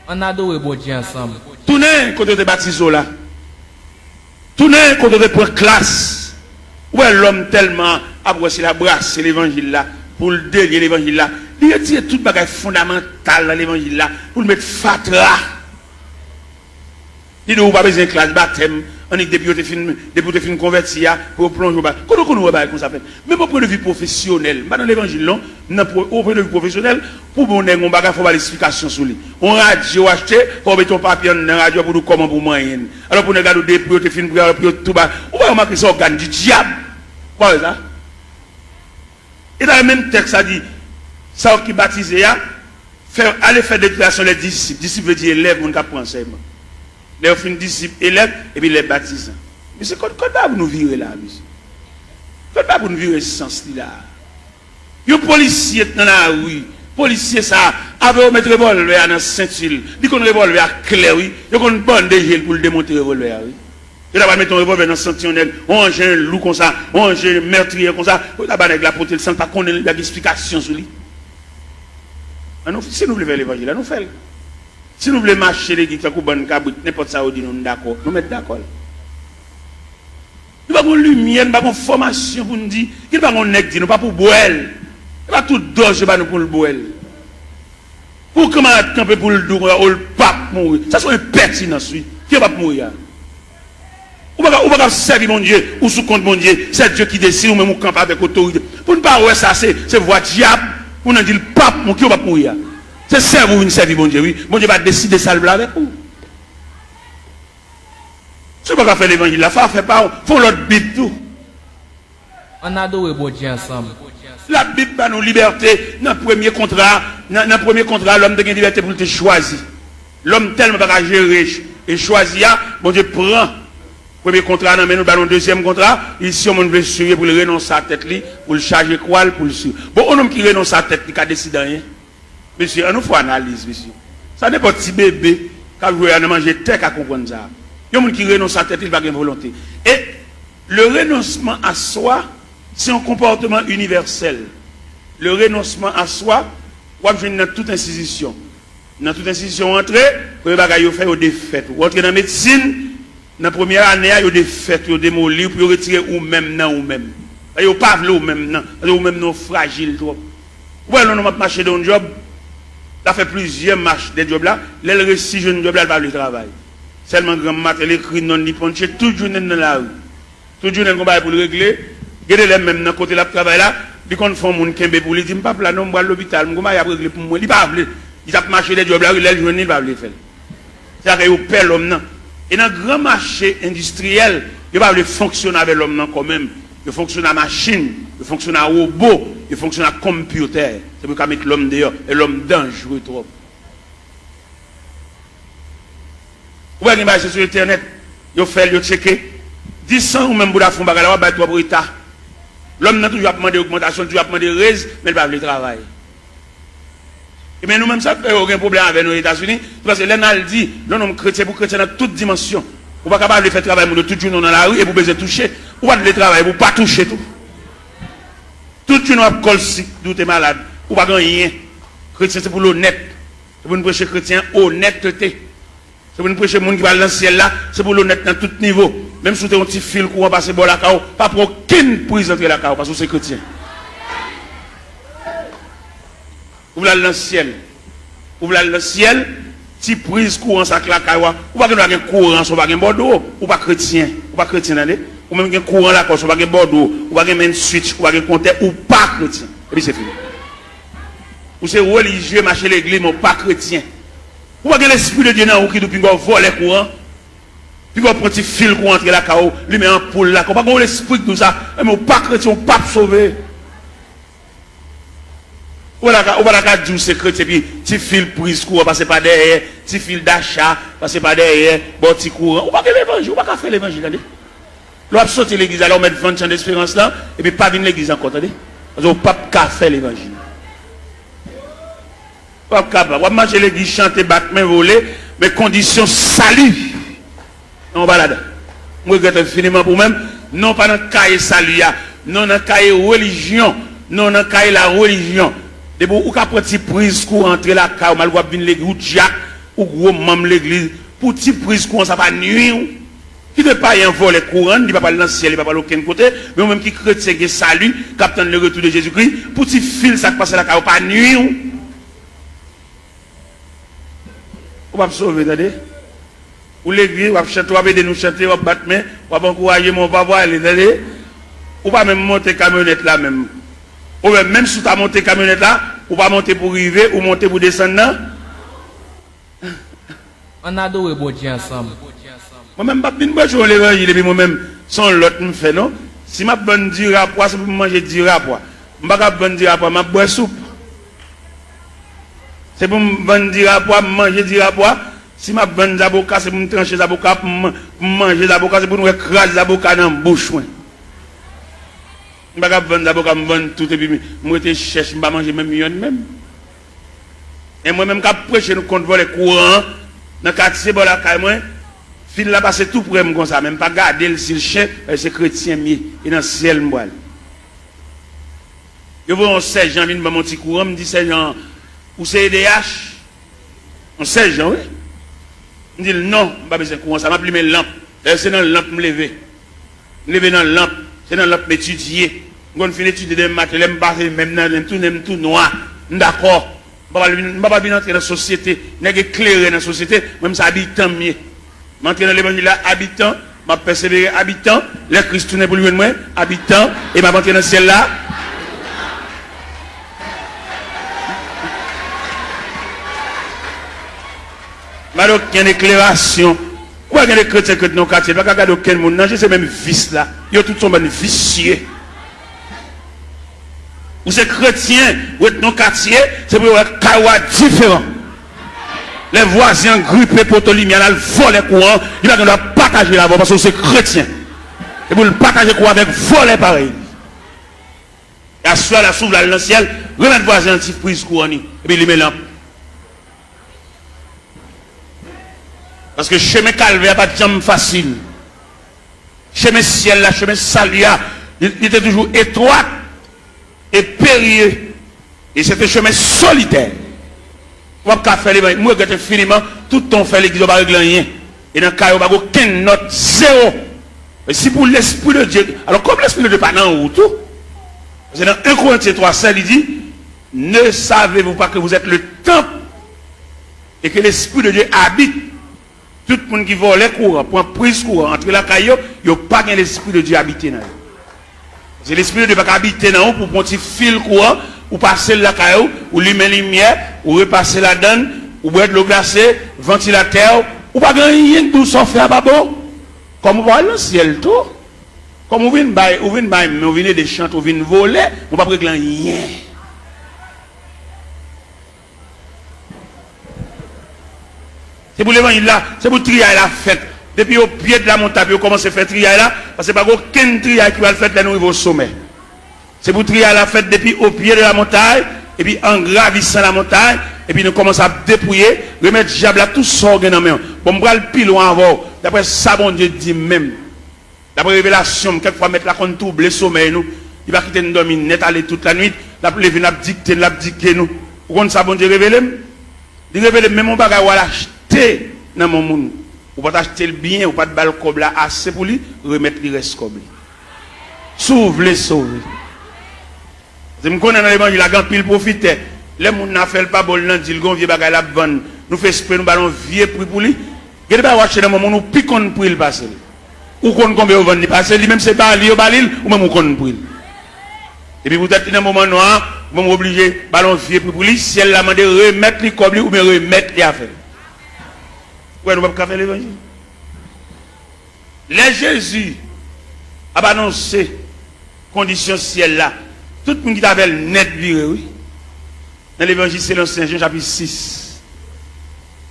On adore bon Dieu ensemble. Tournez côté de baptiso là. Tournez côté de point classe. Où est l'homme tellement abrossé la brasse, c'est l'évangile là, pour le délier l'évangile là. Il retire tout bagage fondamental dans l'évangile là, pour le mettre fatra. Il n'a pas besoin de classe baptême. On est depuis que tu converti pour plonger au bas. Comment on va comme ça fait? Même au point de vue professionnel, dans l'évangile, non, au point de vue professionnel, pour mon on va faire l'explication sur lui. On radio acheté, pour mettre ton papier dans la radio pour nous comment pour moyen. Alors pour nous regarder des pour te film pour tout bas. On va remarquer ça organe du diable. Quoi ça? Et dans le même texte, ça dit, ça qui baptisé, aller faire déclaration les disciples. Disciples veut dire élève, on apprend enseignement. Les offres disciples, élèves, et puis les baptisants. Mais c'est quand vous nous virer là, monsieur. Quand vous nous virer ce sens-là. Les policiers dans la rue, policiers ça, avec mettre revolver dans la ceinture, dit qu'on revolver clair, oui, ils ont une bonne dégel pour le démonter revolver, oui. Et là, on va mettre un revolver dans la ceinture, on range un loup comme ça, on range un meurtrier comme ça, on va avec la portée, le sang, pas qu'on ait une explication sur lui. Si nous voulons faire l'évangile, nous faisons. Si nous voulons marcher les guides, n'importe ça, nous sommes d'accord. Nous mettons d'accord. Nous n'avons pas de lumière, nous n'avons pas de formation pour nous dire. Nous n'avons pas de nous pas pour boire. Nous n'avons pas tout doge pour le boire. Pour comment camper pour le dos, ou le pape mourir. Ça c'est un pertinent, qui ne va pas mourir. Ou pas servir mon Dieu, ou sous compte mon Dieu. C'est Dieu qui décide, ou même ou camper avec autorité. Pour ne pas voir ça, c'est voie diable. Pour nous dire le pape qui ne va pas mourir. C'est ça vous servir mon Dieu, oui. Mon Dieu va décider ça avec vous. Si vous ne pouvez pas faire l'évangile, la femme fait pas, faut l'autre Bible tout. On adore bon Dieu ensemble. La Bible va nous liberté. Dans le premier contrat, l'homme a une liberté pour te choisir. L'homme tellement va gérer et choisir, bon Dieu prend. Premier contrat, nous allons deuxième contrat. Ici, on veut suivre pour le renoncer à la tête, pour le charger quoi, pour le suivre. Bon, un homme qui renonce à la tête, qui a décidé rien. Monsieur, on nous fait analyse, monsieur. Ça n'est pas petit bébé qui a joué à manger tête à comprendre ça. Il y a des gens qui renoncent à la tête, il va avoir une volonté. Et le renoncement à soi, c'est un comportement universel. Le renoncement à soi, on va dans toute institution. Dans toute institution, entrer, vous avez fait des défaites. Vous entrez dans la médecine, dans la première année, il y a des défaites, il y a des démolis, puis vous retirez ou-même, non, ou-même. Il n'y a pas de ou-même, non, ou-même, non, fragile, trop. Ouais, on va marcher dans un job. Ça fait plusieurs marches des jobs là. Les récits jeunes jobs là, elle va le travail. Seulement grand matin, elle écrit non ni ponché, tout journée dans la rue. Tout journée elle combat pour le régler. Regardez les mêmes dans côté là travail là, ils qu'on font mon kembe pour lui dire pas là non moi l'hôpital, moi y a régler pour moi, il pas appeler. Il a marché des jobs là, les journée il va le faire. C'est que au père l'homme non. Et dans grand marché industriel, il va le fonctionner avec l'homme non quand même. Il fonctionne à machine, il fonctionne à robot. il fonctionne à computer. C'est pour qu'on mette l'homme dehors. Et l'homme dangereux trop. Vous voyez, c'est sur Internet. Vous faites, vous checkez. 10 ans ou même pour la fond, vous avez pour l'État. L'homme n'a toujours demandé augmentation, toujours demandé raise, mais il va le travail. Et bien nous-mêmes, ça fait aucun problème avec nos États-Unis. Parce que l'État dit, non, non, chrétien pour chrétien dans toutes dimensions. Vous n'êtes pas capable de faire travail de tout le monde dans la rue et vous pouvez toucher. Vous ne pouvez pas travailler, vous ne pouvez pas toucher tout. Tout le monde a col si vous êtes malade. Vous ne pouvez pas rien. Chrétien, c'est pour l'honnête. C'est pour nous prêcher chrétien, honnêteté. C'est pour nous prêcher les gens qui va dans le ciel là. C'est pour l'honnête dans tout niveau. Même si vous avez un petit fil courant passer par la cao, pas pour aucune prise entrer la cao, parce que c'est chrétien. Vous voulez aller dans le ciel. Vous voulez aller dans le ciel, si prise courant ça la cao, ou pas que vous avez un courant, ou pas un bordeaux, ou pas chrétien. Ou pas chrétien, ou même un courant là, ou pas un bordeaux, ou pas un switch, ou pas un compteur, ou pas chrétien. Et puis c'est fini. Ou c'est religieux, marcher l'église, mais pas chrétien. Ou pas l'esprit de Dieu dans vous qui depuis qu'on vole les courants. Puis qu'on prend un petit fil pour entrer la cao, lui met un poule là. Qu'on pas qu'on l'esprit de tout ça, mais on pas chrétien, on pas sauvé. Ou pas la dire c'est chrétien, puis petit fil prise courant, passer par derrière, petit fil d'achat, passer par derrière, bon petit courant. Ou pas que l'évangile, ou pas faire l'évangile, attendez. L'on sortir l'église, alors on met 20 ans d'espérance là, et puis pas venir l'église encore, attendez. Parce qu'on pas faire l'évangile. Pas capable. On va marcher l'église, chanter, battre, main, voler, mais condition salut. On va là-dedans. Je regrette infiniment pour même, non pas dans le cahier salut, non dans le cahier religion, non dans le cahier la religion. De vous, ou qu'à prendre prise pour entrer la caille, mal venir l'église, ou Jack, ou gros membre l'église, pour petite prise courant, ça va nuire. Qui ne pas y en voler courant, il ne va pas dans le ciel, il ne va pas aucun côté, mais même qui chrétien qui salut, captain le retour de Jésus-Christ, pour petit fil, ça passe la caille, pas nuire. On va me sauver, attendez. Ou l'église, on va chanter, on va aider nous chanter, on va battre main, on va encourager mon papa, attendez. Ou pas même monter camionnette là même. Ou même si tu as monté camionnette là, ou pas monter pour arriver, ou monter pour descendre là. On adore bon Dieu ensemble. Moi-même, je ne peux pas l'évangile, et puis moi-même, sans l'autre me fait, non? Si je bonne du rapport, c'est pour manger du rapport. Je ne peux pas bonne du rapport, je bois soupe. C'est pour bonne du rapport, manger du rapport. Si je bonne d'avocat, c'est pour me trancher d'avocat, pour manger d'avocat, c'est pour nous écraser d'avocat dans la bouche. Je ne peux pas bonne d'avocat, je bonne tout, et puis je cherche, je ne peux pas manger même million même. Et moi-même, quand je prêche, nous comptons les courants, dans le quartier, bon, la caille, moi, fil là passe tout pour comme ça, même pas garder le chien, c'est chrétien mieux, et dans le ciel moi. Je vois un sergent vient mon petit courant, me dit sergent, ou c'est EDH? Un sergent, oui. Je me dit non, pas besoin de courant, ça m'a pris mes lampes. C'est dans la lampe me lever. Me lever dans la lampe, c'est dans la lampe m'étudier. Quand je finis d'étudier des maths, je me passe même tout noir. D'accord. Je ne vais pas entrer dans la société, je vais éclairer dans la société, même ça habitant mieux. Je vais dans l'évangile là, habitant, je vais persévérer habitant, les Christ tourne pour lui-même, habitant, et je vais entrer dans le ciel là. Je vais avoir une éclairation. Pourquoi il y a des chrétiens qui sont dans le quartier? Je ne vais pas regarder aucun monde, non, c'est même vice là. Ils ont tous sont vicieux. Ou c'est chrétien, ou est dans le quartier, c'est pour un kawa différent. Les voisins grippés pour le lumière, ils volent les courants, ils doivent partager la voie parce que c'est chrétien. Et pour le partager courant avec voler pareil. Et à cela, la souffle dans le ciel, remettre le voisin petit prise courant, et puis il met lampe. Parce que chemin calvaire n'est pas de jambe facile. Chemin ciel, là, chemin salia, il était toujours étroit et périlleux. Et c'était un chemin solitaire. On va pas faire l'évangile. Moi, je regrette infiniment, tout ton fait l'église, on va régler rien. Et dans le cas, on va aucune note, zéro. Et si pour l'Esprit de Dieu, alors comme l'Esprit de Dieu n'est pas dans le tout, c'est dans 1 Corinthiens 3, il dit, ne savez-vous pas que vous êtes le temple et que l'Esprit de Dieu habite. Tout le monde qui vole les courants, pour une prise courant, entre la caillou, il n'y a pas l'Esprit de Dieu habité dans eux. C'est l'Esprit de Dieu qui habite dans eux pour prendre un petit fil courant, ou passer la caillou, ou lui mettre lumière, ou repasser la donne, ou boire de l'eau glacée, ventilateur, ou pas gagner rien de tout ça fait à babo. Comme on voit le ciel tout. Comme on vient des chants, on vient voler, on va pas régler rien. C'est pour l'évangile là, c'est pour trier la fête. Depuis au pied de la montagne, on commence à faire trier là, parce que pas aucun trier qui va le faire là nous au sommet. C'est pour trier la fête depuis au pied de la montagne, et puis en gravissant la montagne, et puis nous commençons à dépouiller, remettre diable à tout ça dans main. Bon, on va le pile loin avant. D'après ça, bon Dieu dit même. D'après révélation, quelquefois mettre la compte tout, le sommeil nous. Il va quitter nous dormir net aller toute la nuit. La lever, la dicter nous. Pourquoi ça, bon Dieu révèle? Il révèle même mon bagage ou l'acheter dans mon monde. Ou pas acheter le bien, ou pas de balle comme là assez pour lui, remettre le reste comme lui. Sauve les sauver. Je me connais dans l'évangile, la grande pile profite. Les gens n'a fait pas bon, nan dit le gon vieux bagay la bonne. Nous fait esprit nous ballon vieux prix pour lui. Gade pas watcher dans moment nous picon pour il passer. Ou qu'on combien au vendre passer lui même c'est pas lui au balil ou même on qu'on pour il. Et puis peut-être dans moment noir, vous obligé ballon vieux prix pour lui, si elle l'a demandé remettre lui comme lui ou bien remettre les affaires. Ouais, nous pas faire l'évangile. Les Jésus a annoncé condition ciel là. Tout le monde qui t'appelle net viré, oui. Dans l'évangile selon Saint Jean chapitre 6.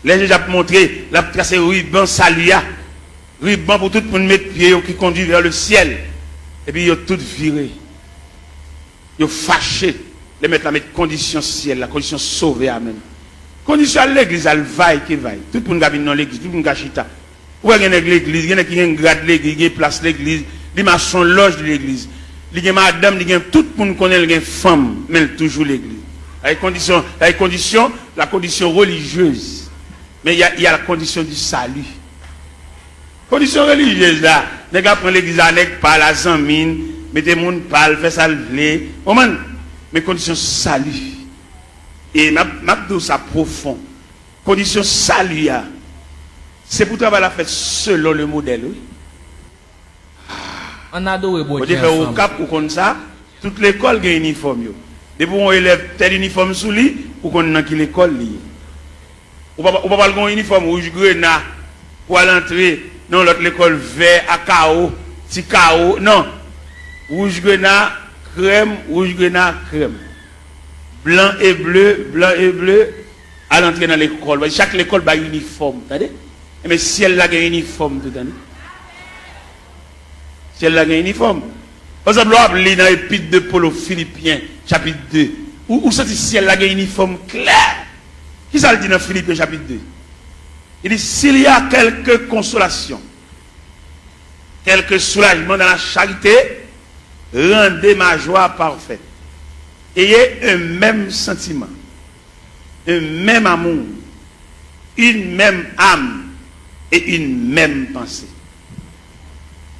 Les gens ont montré, la tracé ruban salia. Ruban pour tout le monde mettre pied qui conduit vers le ciel. Et puis ils ont tout viré. Ils ont fâché. Les mettre la mettre condition ciel, la condition sauvée, amen. Condition à l'église, elle vaille qui vaille. Tout le monde qui vient dans l'église, tout le monde qui chita. Où est l'église? Il y en a qui ont une grade l'église, qui place l'église, qui marche son loge de l'église. Il y a madame, il y a tout le monde connaît, il y a femme, mais toujours l'église. La condition religieuse. Mais il y a la condition du salut. Condition religieuse là. Les gars prennent l'église avec par la zamine, mettez moun parle, fait ça lever. Mais condition salut. Et m'a dit ça profond. Condition salut. C'est pour travailler la fête selon le modèle. Oui. On a deux bon Dieu. Au cap ou comme ça, toute l'école a un uniforme. Depuis on élève tel uniforme sous lui, ou qu'on a qui l'école lié. Ou pas le uniforme rouge grenat pour l'entrée, non l'autre l'école vert à chaos, petit chaos, non. Rouge grenat, crème, blanc et bleu à l'entrée dans l'école. Chaque école a un uniforme, t'as-tu? Mais si elle a un uniforme tout l'année. Si elle a un uniforme. Par exemple, on lit dans l'épître de Paul aux Philippiens, chapitre 2. Où c'est si elle a un uniforme clair? Qui ça le dit dans Philippiens, chapitre 2? Il dit, s'il y a quelque consolation, quelque soulagement dans la charité, rendez ma joie parfaite. Ayez un même sentiment, un même amour, une même âme et une même pensée.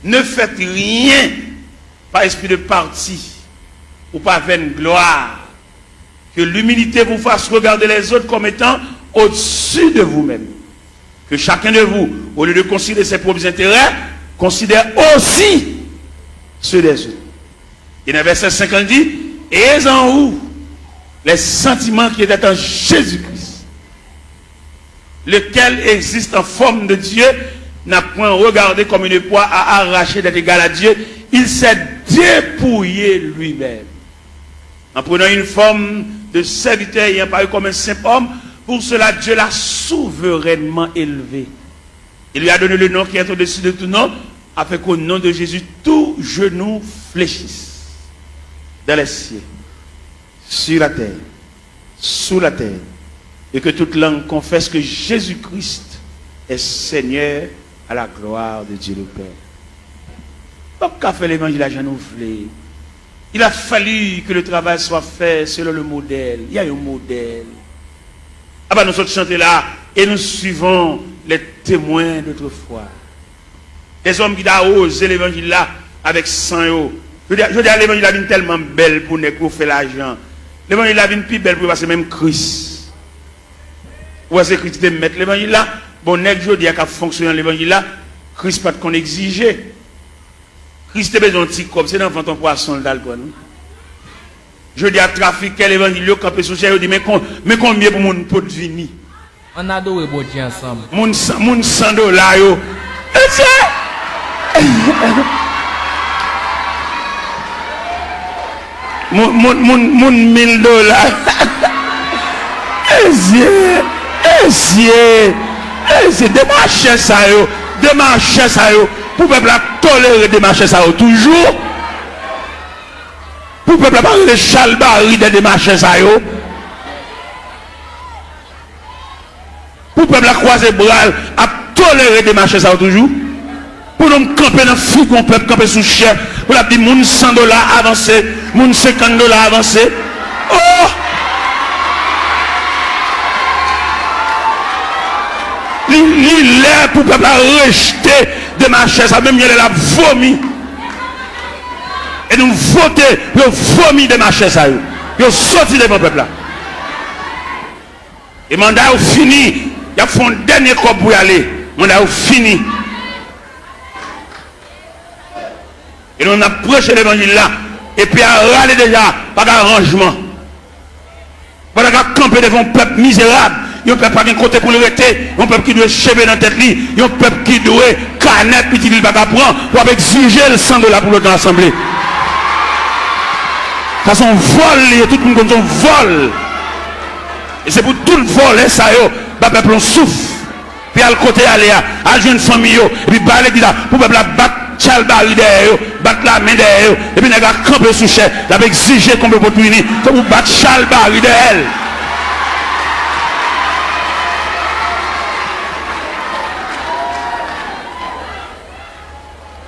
Ne faites rien par esprit de parti ou par vaine gloire. Que l'humilité vous fasse regarder les autres comme étant au-dessus de vous-même. Que chacun de vous, au lieu de considérer ses propres intérêts, considère aussi ceux des autres. Et dans le verset 50 dit, ayez en vous les sentiments qui étaient en Jésus-Christ, lequel existe en forme de Dieu, n'a point regardé comme une proie à arracher d'être égal à Dieu. Il s'est dépouillé lui-même. En prenant une forme de serviteur ayant paru comme un simple homme, pour cela Dieu l'a souverainement élevé. Il lui a donné le nom qui est au-dessus de tout nom, afin qu'au nom de Jésus, tout genou fléchisse. Dans les cieux, sur la terre, sous la terre, et que toute langue confesse que Jésus-Christ est Seigneur à la gloire de Dieu le Père. Donc, qu'a fait l'évangile à renouvelé? Il a fallu que le travail soit fait selon le modèle. Il y a un modèle. Ah ben nous sommes chantés là et nous suivons les témoins d'autrefois. Les hommes qui ont osé l'évangile là avec sang. Je dis à l'évangile est tellement belle pour nous faire l'argent. L'évangile est plus belle pour passer même Christ. Ou est-ce que Christ te mettre l'évangile là? Bon, je dis qu'à fonctionner l'évangile là, Christ pas qu'on exigeait. Christ a besoin de petit comme c'est dans ton poisson d'alcool. Je dis à trafiquer l'évangile, quand on peut je dis mais combien pour mon pot de vini? On a deux bon Dieu ensemble. Mon $100 yo. Mon $1000. C'est démarcher ça yo. Démarcher ça yo. Pour peuple à tolérer démarcher ça yo toujours. Pour peuple à parler de chalbari de démarcher ça yo. Pour peuple à croiser bras à tolérer démarcher ça yo toujours. Pour nous camper dans le fou qu'on peut camper sous chef. Pour la dire moun $100 avancé, moun $50 avancé. Oh! Il est pour peuple à rejeter de ma chaise, ça même il a vomi. Et nous voter, il vomi de ma chaise, il sorti devant le peuple là. Et mandat est fini, il a fait un dernier corps pour y aller. Mandat est fini. Et nous on a prêché l'évangile là, et puis à râler déjà, pas d'arrangement. Pas de camper devant un peuple misérable. Il y a un peuple qui a un côté pour le rester, un peuple qui doit chever dans la tête, il y a un peuple qui doit canette, puis il va prendre pour exiger le $100 pour l'autre assemblée. Ça c'est un vol, tout le monde comme un vol. Et c'est pour tout le vol, ça y est, le peuple on souffre. Puis à le côté aller à jouer une famille, et puis parler de ça, pour le peuple battre Chalbari derrière, battre la main derrière, et puis il va camper sous chef, il va exiger qu'on peut pas punir, c'est pour battre Chalbari derrière.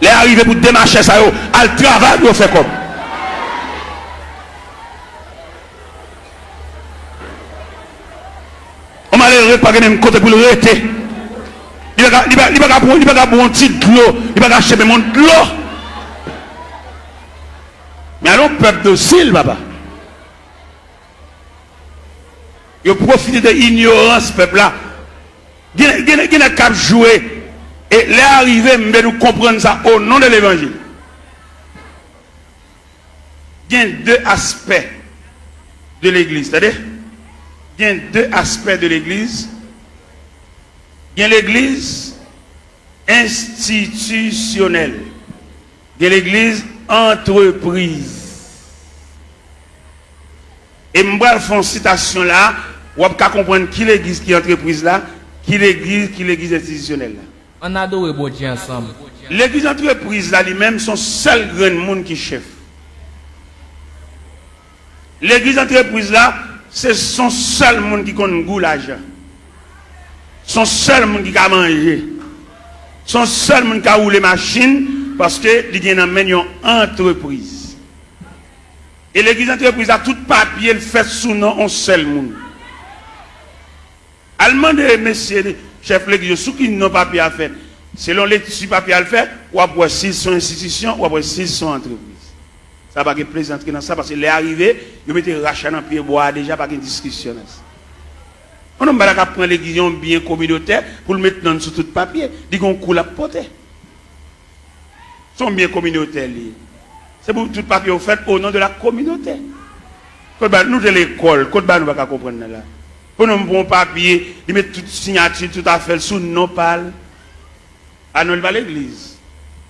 Les arrivés pour démarcher ça, à le travail, vous faites comme. On m'a l'air pas même côté pour le rester. Il va pas boire un petit de l'eau, il va pas acheter mon de l'eau. Mais alors, peuple docile, papa. Il profite de l'ignorance, peuple là. Il n'a qu'à jouer. Et les arrivés, nous comprendre ça au nom de l'évangile. Il y a deux aspects de l'église. C'est-à-dire, il y a deux aspects de l'église. Il y a l'église institutionnelle. Il y a l'église entreprise. Et je vais faire une citation là, vous pouvez comprendre qui l'église qui est entreprise là, qui l'église institutionnelle là. On adore bon Dieu ensemble. L'église entreprise là lui-même son seul grand monde qui chef. L'église entreprise là, c'est son seul monde qui connaît goût l'argent. Son seul monde qui a mangé. Son seul monde qui a roulé machine parce que il y a une entreprise. Et l'église entreprise a tout papier le fait sous nom un seul monde. Allemand de messieurs chef l'église, ceux qui n'ont pas papier à faire, selon les papiers à le faire, ou après s'ils sont institutions, ou après s'ils sont entreprises. Ça va pas plaisanter dans ça, parce que les arrivés, ils mettent rachat dans le pied bois, déjà pas de discussion. On ne peut pas prendre l'église bien communautaire pour le mettre dans tout papier, dit qu'on coule à porter. Sont bien communautaires. C'est pour tout papier fait au nom de la communauté. Nous de l'école, nous ne pouvons pas comprendre là. Pour nous bon papier, ils mettent toute signature, tout à fait sous non parle. À nous va l'église.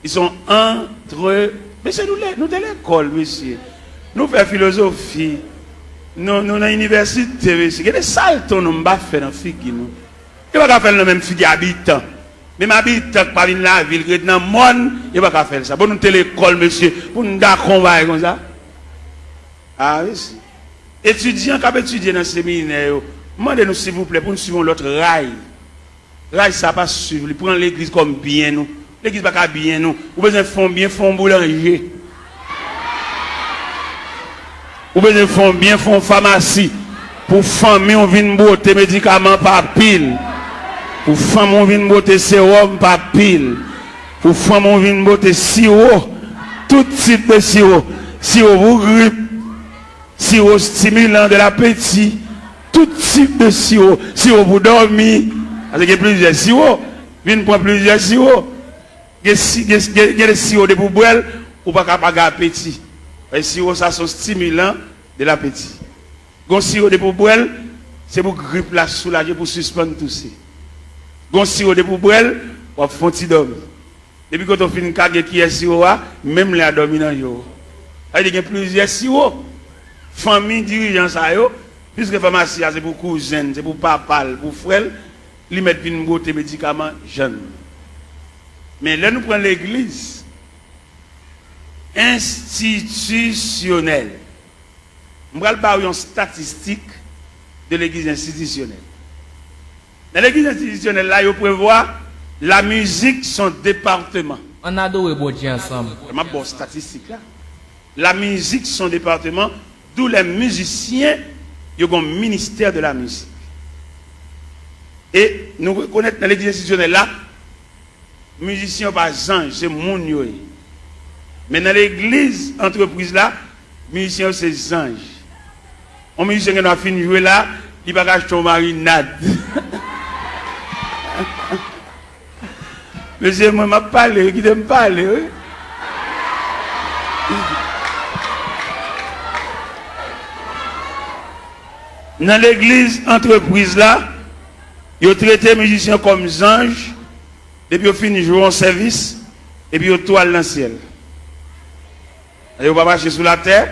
Ils sont entre. Mais c'est nous de l'école, monsieur. Nous faisons philosophie. Nous dans l'université, monsieur. Il y a des saltons nous pas faire dans figue nous. Il va pas faire le même figue habitant. Même habitant pas dans la ville, dans le monde, il va pas faire ça. Pour nous de l'école, monsieur, pour nous d'accord comme ça. Ah oui. Étudiants qui étudié dans le séminaire. Demandez-nous s'il vous plaît pour nous suivre l'autre rail. Rail, ça pas suivre. Il prend l'église comme bien nous. L'église pas bien nous. Vous besoin de faire bien, fond boulanger. Vous besoin de faire bien, fond pharmacie. Pour famille, on vient botter médicaments par pile. Pour femme, on vient botter sérum par pile. Pour femme, on vient botter sirop. Tout type de sirop. Sirop pour grippe. Sirop stimulant de l'appétit. Tout type de sirop. Sirop pour dormir. Parce qu'il y a plusieurs sirops. Viens prendre plusieurs sirops. Il y a des sirops de poubelle ou pas capable d'appétit. Les sirops, ça sont stimulants de l'appétit. Les sirops de poubelle, c'est pour grippe la soulager, pour suspendre tout ça. Les sirops de poubelle, pour faire un petit dormir. Depuis quand on finit de qui est sirop, même les dormir dans le jour. Il y a plusieurs sirops. famille dirigeant ça yo, puisque pharmacie c'est pour cousin, c'est pour papa, pour frère, ils mettent une beauté médicaments jeunes. Mais là nous prenons l'église institutionnelle. Je vais parler une statistique de l'église institutionnelle. Dans l'église institutionnelle là, il prévoit la musique son département. On adore bon Dieu ensemble. Ma bonne statistique là. La musique son département, d'où les musiciens, ils ont un ministère de la musique. Et nous reconnaissons dans l'église institutionnelle là, musiciens pas ange, c'est mon yoé. Mais dans l'église entreprise là, musiciens c'est ange. Un musicien qui a fini de jouer là, il va acheter une marinade. Monsieur, moi, je parle, qui me parle. Oui? Dans l'église entreprise là, ils ont traité les musiciens comme anges, et puis ils ont fini de jouer en service, et puis ils ont toile dans le ciel. Ils vont pas marcher sur la terre,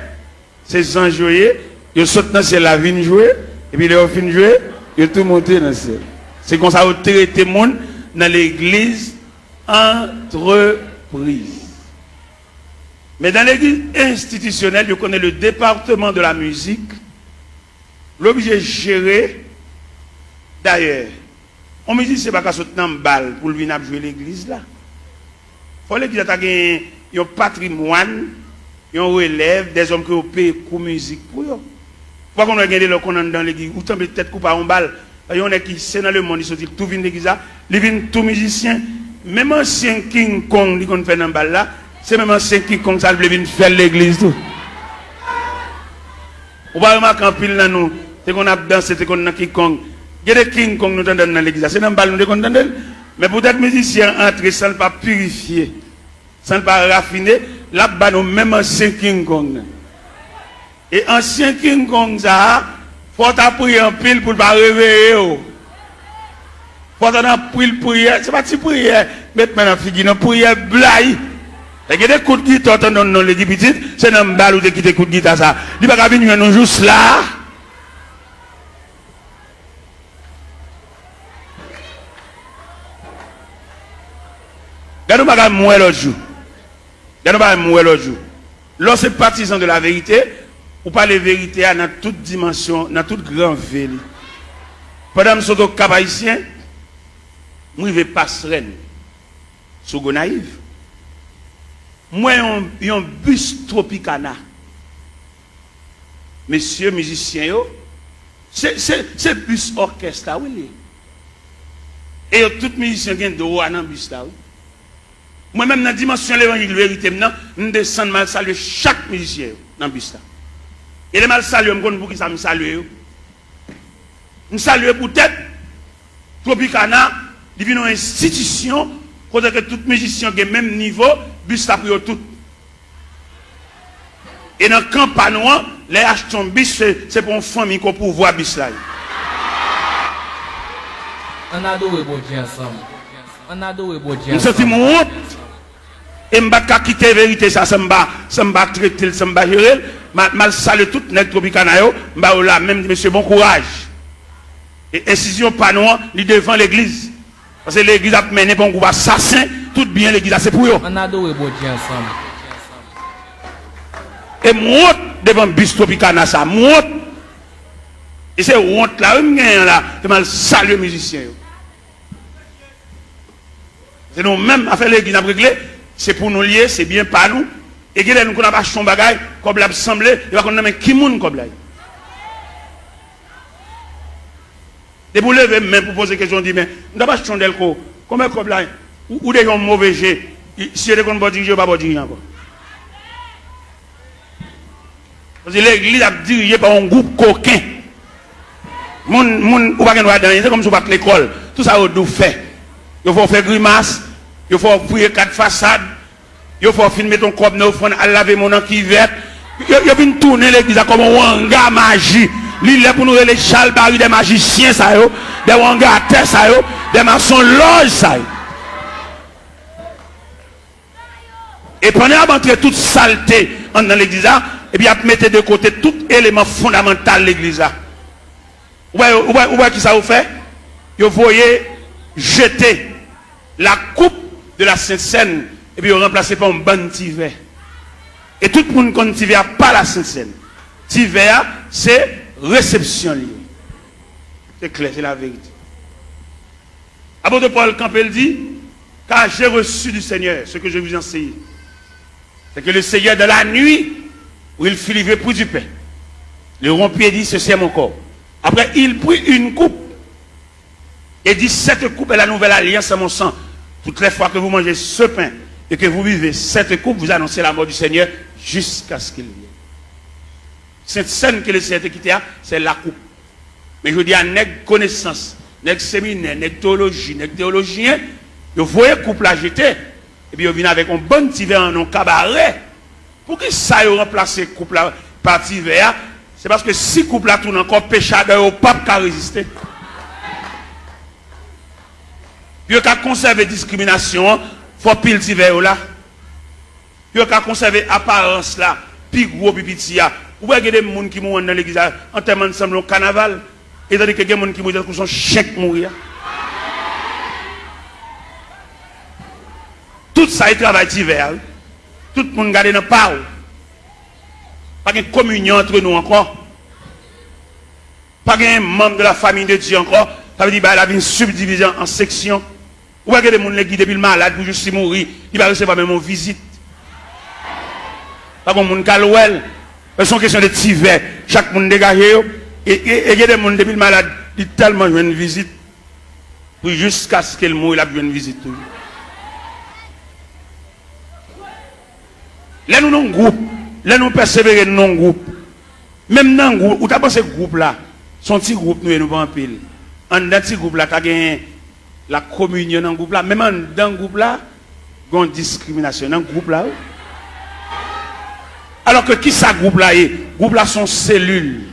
c'est anges jouer, ils sautent dans le ciel, la vigne jouer, et puis ils ont fini de jouer, ils ont tout monté dans le ciel. C'est comme ça qu'ils ont traité le monde dans l'église entreprise. Mais dans l'église institutionnelle, je connais le département de la musique, l'objet géré. D'ailleurs, on me dit que ce n'est pas qu'à sauter dans une balle pour venir jouer l'église là. Il faut l'église a un patrimoine, un relève, des hommes qui ont payé pour musique pour eux. Pourquoi qu'on a gagné le qu'on dans l'église, ou tant peut-être couper en balle. Il y en a qui c'est dans le monde, ils sont tout vient l'église là, ils viennent tout musicien. Même ancien King Kong, qui qu'on fait dans balle là, c'est même ancien King Kong, ça vient faire l'église tout. On va remarquer en pile dans nous, c'est qu'on a dansé, c'est qu'on a King Kong. Il y a des King Kong nous entendons dans l'église, c'est dans balle nous entendons. Mais peut-être musiciens entrer sans ne pas purifier, sans ne pas raffiner, là-bas nous même ancien King Kong. Et ancien King Kong ça, faut prier en pile pour ne pas réveiller. Faut prier, c'est pas si prière, mettre maintenant figure, non prière blague. Il y a des coups de guitare dans l'église petite, c'est dans le bal où tu quittes des coups de guitare ça. Il va pas venir nous juste là. Regardez pas mourir l'autre jour. Regardez pas mourir l'autre jour. Lorsque partisan de la vérité, ou pas les vérités dans toute dimension, dans toute grande ville. Pendant que je suis au Cap Haïtien, moi je vais passerelle sur Gonaïve. Moi j'ai un bus Tropicana. Messieurs musiciens, c'est bus orchestre là, oui. Et tout musicien qui est de haut dans le bus là. Moi-même dans la dimension de l'évangile de vérité, je descends mal saluer chaque musicien dans le bus là. Et les mal saluer, je me pour qui ça me salue. Je salue peut-être Tropicana, il vient une institution, côté que tout musicien qui est même niveau, bus là pour tout. Et dans le campagne, les achetons bus, c'est pour une famille qu'on peut voir bus là. On adore bon Dieu ensemble. On adore bon Dieu. Je suis mon honte. Et je ne vais pas quitter la vérité, ça ne va pas traiter, ça ne va pas gérer. Je salue tout le Tropicana, je vais là, même monsieur, bon courage. Et incision panouan, il devant l'église. Parce que l'église a mené pour un groupe assassin, tout bien l'église, c'est pour eux. On adore bon Dieu ensemble. Et moi, devant bus Tropicana, ça, moi. Et c'est honte là, je vais saluer les musiciens. C'est nous-mêmes, à faire l'église, à régler. C'est pour nous lier, c'est bien pas nous. Et nous avons acheté son bagage, comme l'a semblé, il va qu'on a qui moun comme là. Et vous levez même pour poser question, dit mais nous avons acheté son delco, comment comme là, ou des gens mauvais jet, si vous avez diriger, pas diriger encore. Parce que l'église a dirigé par un groupe coquin. Moun ou pas qu'on va dans, c'est comme si vous pas l'école. Tout ça vous doit faire. Il faut faire grimace. Il faut prier 4 façades. Il faut filmer ton corps neuf, à laver mon qui vert. Il vient tourner l'église comme un wanga magie. Il est pour nous les chalbari des magiciens, ça yo, des wanga à terre, ça yo, des maçons loges, ça yo. Et pendant d'entrer toute saleté dans l'église, et puis il mettre de côté tout élément fondamental de l'église là. Ouais, qui ça vous fait? Vous voyez jeter la coupe de la Sainte Seine et puis vous remplacez par un bon tiver. Et tout le monde connaît tiver pas la Sainte Seine. Tiver, c'est réception liée. C'est clair, c'est la vérité. Apôtre Paul Campbell dit, car j'ai reçu du Seigneur ce que je vous enseigne. C'est que le Seigneur de la nuit, où il fut livré pour du pain, le rompit et dit, ceci est mon corps. Après, il prit une coupe et dit, cette coupe est la nouvelle alliance à mon sang. Toutes les fois que vous mangez ce pain et que vous buvez cette coupe, vous annoncez la mort du Seigneur jusqu'à ce qu'il vienne. Cette scène que le Seigneur a quittée, c'est la coupe. Mais je dis à nègre connaissance, nègre séminaire, nègre théologie, nègre théologien, vous voyez coupe la jeter, et puis vous venez avec un bon petit verre en un cabaret. Pour que ça ait remplacé coupe la par petit verre, c'est parce que si coupe la tourne encore péchadeur au pape qui a résisté. Puis vous avez conservé discrimination, il faut pile petit verre là. Puis vous avez conservé apparence là, puis gros pipitia. Vous voyez des gens qui mourent dans l'église en termes ensemble au carnaval, et tandis que des gens qui mourent dans son chèque mourir. Tout ça est travail d'hiver. Tout le monde garde dans le parole. Pas de communion entre nous encore. Pas de membre de la famille de Dieu encore. Ça veut dire qu'il y a une subdivision en sections. Ou pas que des gens qui depuis le malade pour juste mourir, il va recevoir même une visite. Pas comme monde calouel. C'est une question de tiver. Chaque monde dégagé. Et il y a des gens depuis le malade, il tellement une visite. Pour jusqu'à ce qu'il meure, il a une visite toujours. Là nous non groupe, là nous persévérer non groupe. Même dans groupe, ou t'as pensé groupe là, son petit groupe nous pas en pile. En dans petit groupe là, t'as gagné la communion dans groupe là, même dans groupe là, il y a une discrimination dans groupe là. Alors que qui ça groupe là est? Groupe là sont cellules.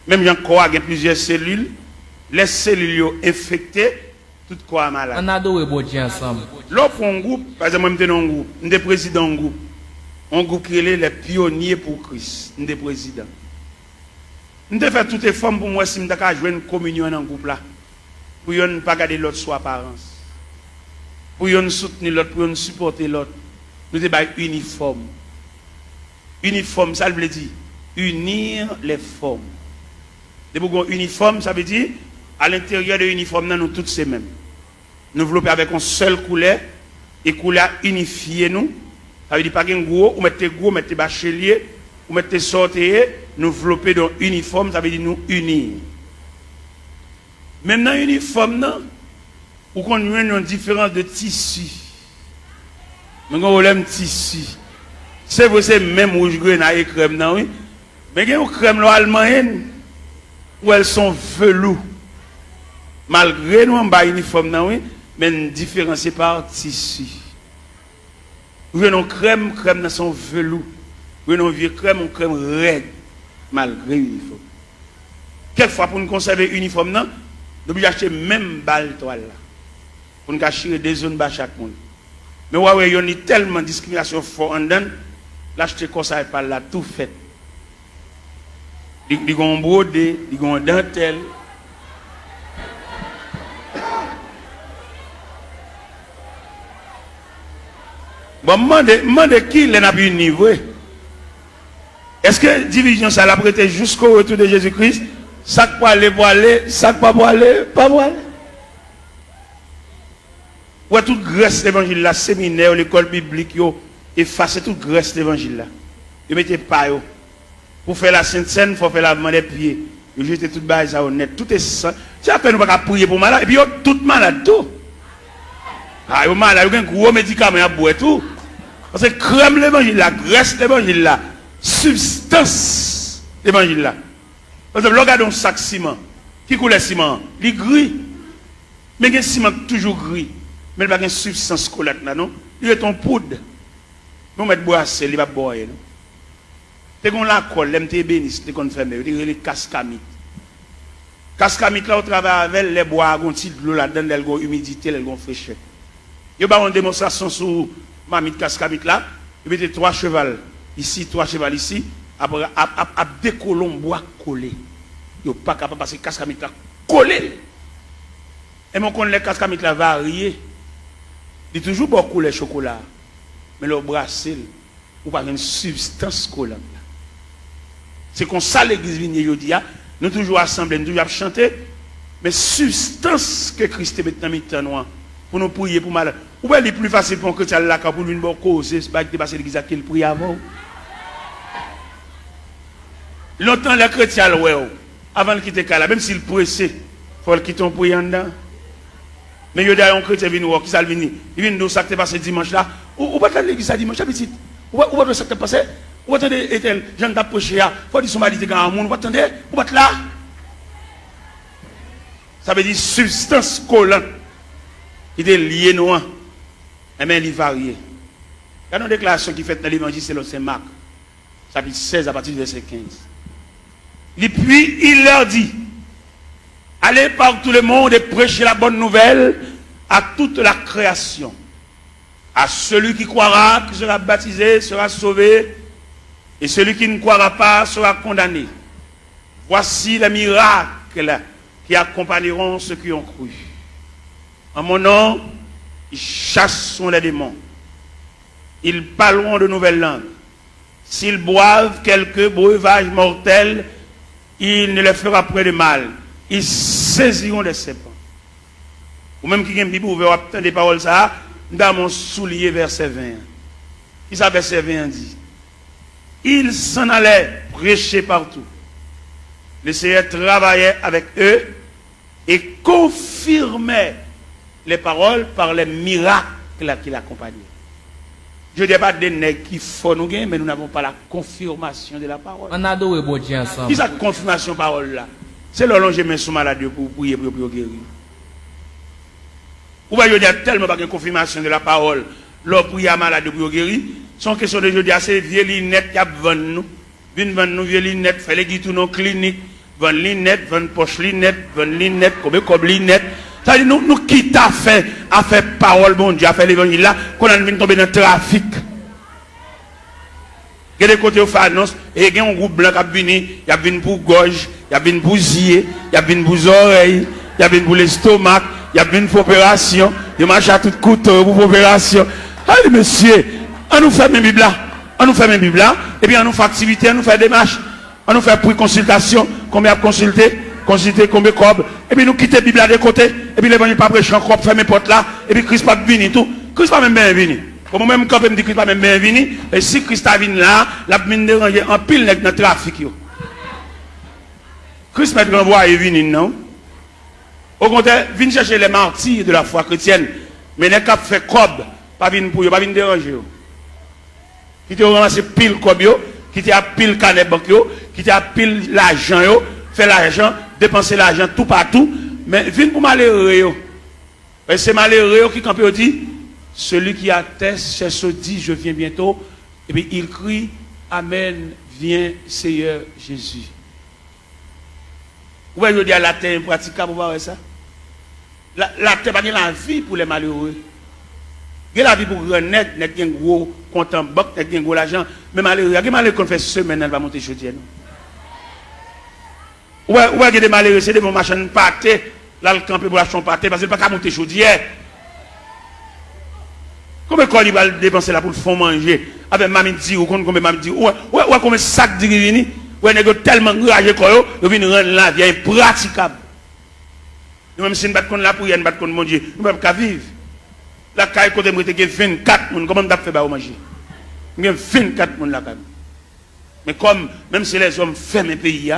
Même il y a encore plusieurs cellules, les cellules sont infectées, tout quoi malade. On a deux bouts ensemble. L'autre un groupe, par exemple, moi je suis dans un groupe, je suis président d'un groupe. Un groupe qui est les pionniers pour Christ. Je suis président. Je fais toutes les formes pour moi si je peux jouer une communion dans le groupe là. Pour ne pas garder l'autre sous apparence. Pour ne soutenir l'autre, pour ne supporter l'autre. Nous sommes uniformes. Uniforme, ça veut dire unir les formes. De pour uniforme, ça veut dire à l'intérieur de l'uniforme, nous tous ces mêmes. Nous développer avec une seule couleur et couleur unifiée nous. Ça veut dire pas qu'un gros, ou mettez gros, mettez bachelier, ou mettez sortir, nous développer dans uniforme, ça veut dire nous unir. Maintenant, uniforme, non, ou qu'on a une différence de tissu. Nous avons un tissu. C'est vrai, c'est même rouge grenade et crème, non, oui. Mais il y a une crème allemande où elles sont velours. Malgré nous, on a un uniforme, non, oui, mais nous différencier par tissu. Vous avez une crème dans son velours. Vous avez une vieille crème raide, malgré l'uniforme. Quelquefois, pour nous conserver l'uniforme, nous devons acheter même balle toile là. Pour nous cacher des zones bas chaque monde. Mais ouais, il y a tellement de discrimination fort en dedans, l'acheter comme ça et par là, tout fait. Il y a un brodé, il y a un dentelle. Bon, demande qui l'a pu niveau. Est-ce que division ça l'a prêté jusqu'au retour de Jésus-Christ? Ça pour aller, ça pas pour aller, pas pour aller. Ouais, toute grâce l'évangile là, séminaire, l'école biblique, effacer toute grâce l'évangile là. Vous mettez pas yo. Pour faire la Sainte Seine, il faut faire lavement des pieds. Vous jetez toute base ça honnête. Tout est ça. C'est à peine nous pas prier pour malade. Et puis tout malade tout. Ah, yo malade, yo un gros médicament à boire tout. Parce que crème l'évangile là, graisse l'évangile là, substance l'évangile là. Parce que regardez un sac ciment. Qui coule le ciment? Il est gris. Mais il y a un ciment toujours gris. Mais il n'y a pas de substance collante là, non? Il est en poudre. Nous mettons boire c'est, il va boire, non? C'est qu'on la colle, l'aime bénis, c'est qu'on fait, il y a les cascamites. Cascamites là, on travaille avec les bois, on tire de l'eau là-dedans, elles ont humidité, elles ont fraîcheur. Il y a une démonstration sur mamite cascamite là, il y a 3 chevals. ici, 3 chevals ici, après, à décoller un bois collé. Il n'y a pas capable parce que cascamite là collé. Et mon con les cascamite là varié. Il y a toujours beaucoup de chocolat. Mais le brassel, ou pas une substance collante. C'est comme ça l'église vient dit, nous toujours assemblés, nous toujours chanter, mais substance que Christ est maintenant maintenant pour nous prier pour mal. Ou bien il est plus facile pour un chrétien là pour lui une cause, c'est pas que passer l'église qu'il prie avant. Longtemps les chrétiens ouais, avant de quitter là, même s'il pressé, faut le quitter en priant dedans. Mais il y a un chrétien qui vient qui ça vient, il vient nous ça qui passé dimanche là. Ou pas l'église ça dimanche petit. Ou pas ça qui passé. Ou attendez, Ethel, j'en ai approché, il faut dire son mari de grand monde, ou attendez, ou pas là. Ça veut dire substance collante qui est liée nous. Et bien, il varie. Il y a une déclaration qui est faite dans l'évangile selon Saint Marc, chapitre 16 à partir du verset 15. Et puis, il leur dit, allez par tout le monde et prêchez la bonne nouvelle à toute la création. À celui qui croira, qui sera baptisé, sera sauvé. Et celui qui ne croira pas sera condamné. Voici les miracles qui accompagneront ceux qui ont cru. En mon nom, ils chasseront les démons. Ils parleront de nouvelles langues. S'ils boivent quelques breuvages mortels, il ne leur fera point de mal. Ils saisiront des serpents. Ou même qui a une Bible ouverte, obtenir des paroles ça, dans mon soulier verset 20. Qui ça verset 20 dit? Ils s'en allaient prêcher partout. Le Seigneur travaillait avec eux et confirmait les paroles par les miracles qui l'accompagnaient. Je ne dis pas des nègres qui font nous gagner, mais nous n'avons pas la confirmation de la parole. On adore bon Dieu ensemble. Qui est cette confirmation parole là? C'est le long que je mets sous maladie pour prier pour guérir. Ou bien je dis tellement pas de confirmation de la parole. L'on prie à maladie pour guérir. Son question de jeudi, c'est vieux lunettes qui a vendu nous. Vendre nous vieux lunettes, fait les guides nos cliniques. Vendre lunettes, vendre poche lunettes, vendre lunettes, comme lunettes. Ça dit nous qui t'a fait à faire parole bon Dieu, à faire l'évangile là, qu'on a venu tomber dans le trafic. Il y a des côtés où fait annonce, et il y a un groupe blanc qui a venu, il y a venu pour gorge, il y a venu pour zier, il y a venu pour oreilles, il y a venu pour l'estomac, il y a venu pour opération, il marche à tout couteau pour opération. Allez monsieur, on nous fait mes Bibles là, on nous fait mes Bibles là, et puis on nous fait activité, on nous fait démarche, on nous fait prix consultation, combien consulter combien de cob, et puis nous quitter la Bible à des côtés, et puis l'évangile pas prêcher encore, faire mes portes là, et puis Christ pas venu tout, Christ pas même bien venu. Pour moi-même, quand je me dis Christ pas même bien venu, et si Christ a venu là, la mine déranger en pile dans le trafic. Christ met grand bois et venu, non? Au contraire, vient chercher les martyrs de la foi chrétienne, mais les cap fait cob, pas venir pour eux, pas venir déranger. Qui te ramassé pile cob, qui te a pile canet banque, qui te a pile l'argent, fait l'argent, dépenser l'argent tout partout, mais viens pour malheureux. C'est malheureux qui quand dit, celui qui atteste, c'est ce dit, je viens bientôt, et puis il crie, Amen, viens Seigneur Jésus. Vous voyez, je dis à la terre impraticable, vous voyez ça? La terre, pas la vie pour les malheureux. Il y a la vie pour les net, il y a un gros compte en banque, il y a un gros l'argent, mais malheureux, il y a des malheureux qu'on fait semaine, elle va monter chaudière. Ouais, il y a des malheureux, c'est des bons machins pâtés, là, le camp pour acheter un pâté, parce qu'il n'y a pas qu'à monter chaudière. Combien de il va dépenser là pour le fond manger? Avec mamie dit, ou combien mamie dit, ouais, combien sac de grivini, ouais, il y a tellement enragé quoi, il vient rendre la vie impraticable. Nous même si nous battons là pour y aller, nous battons mon Dieu, nous ne pouvons pas vivre. La caille côté moi, il y a 24 personnes, comment on a fait pour manger? Il y a 24 personnes là. Mais comme, même si les hommes ferment le pays,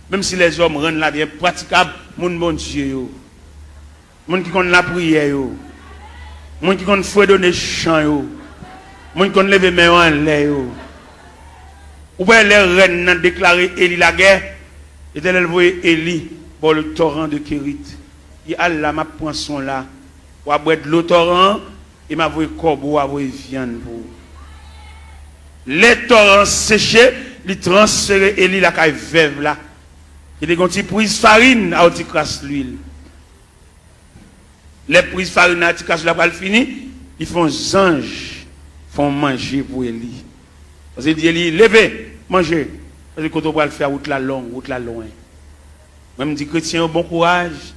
même si les hommes rendent la vie praticable, mon bon Dieu, mon qui connaît la prière, mon qui connaît fouet donner chant, mon qui connaît lever main en l'air. Ou bien les reines ont déclaré Élie la guerre, et elle voyait Élie pour le torrent de Kérit. Il Allah m'a pris son là, ou à boire de l'eau torrent, et m'a voulu corbeau, à voulu viande pour. Les torrents séchés, ils transféré Élie la caille veuve là. Il y a des petits prises farine à outil crasse l'huile. Les prises farine à outil crasse la balle fini, ils font anges, font manger pour Élie. Parce que Dieu dit, levez, mangez. Parce que quand on va le faire, route la longue, route la loin. Même dit chrétien, bon courage.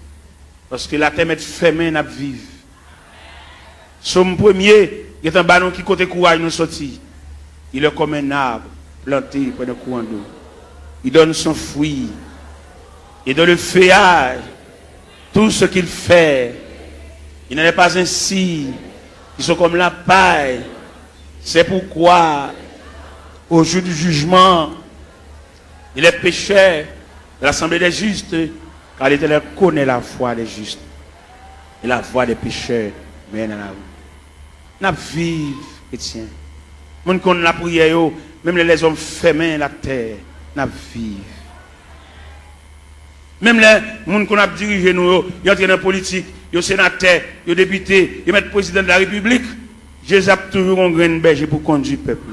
Parce que la terre est fermée, n'a vivre. Somme premier, il y a un ballon qui côté courage nous sorti. Il est comme un arbre planté près d'un courant d'eau. Il donne son fruit. Et dans le feuillage, tout ce qu'il fait, il n'en est pas ainsi. Ils sont comme la paille. C'est pourquoi, au jour du jugement, il est pécheur de l'assemblée des justes, car l'Éternel connaît la voie des justes et la voie des pécheurs. Mais dans la rue. N'a vive, chrétien. Mon qu'on la prière, même les hommes fermés la terre, n'a vive. Même les gens qu'on a dirigé nous, ils entrent dans la politique, ils sont sénateurs, ils sont députés, ils mettent président de la République. Jésus a toujours un grain de berger pour conduire le peuple.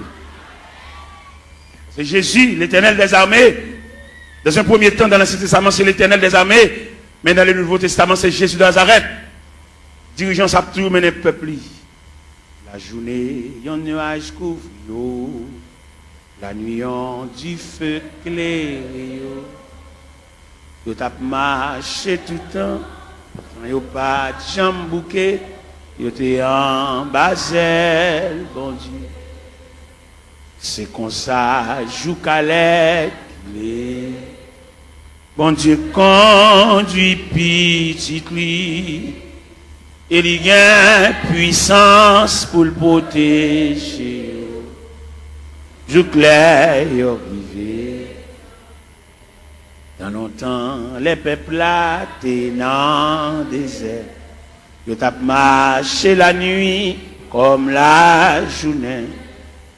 C'est Jésus, l'Éternel des armées. Dans un premier temps, dans l'Ancien Testament, c'est l'Éternel des armées. Mais dans le Nouveau Testament, c'est Jésus de Nazareth. Dirigeant, ça a toujours mené le peuple. La journée, il y a un nuage couvre, la nuit, on du feu clair. Yo tap marché tout le temps, yo pas de jambes bouquet, yo te en basel, bon Dieu. C'est comme ça, joue calais, bon Dieu conduit petit lui, et il y a puissance pour le protéger. Joue clair, yo privé. Dans longtemps, les peuples là, t'es dans le désert. Yo tap marché la nuit comme la journée.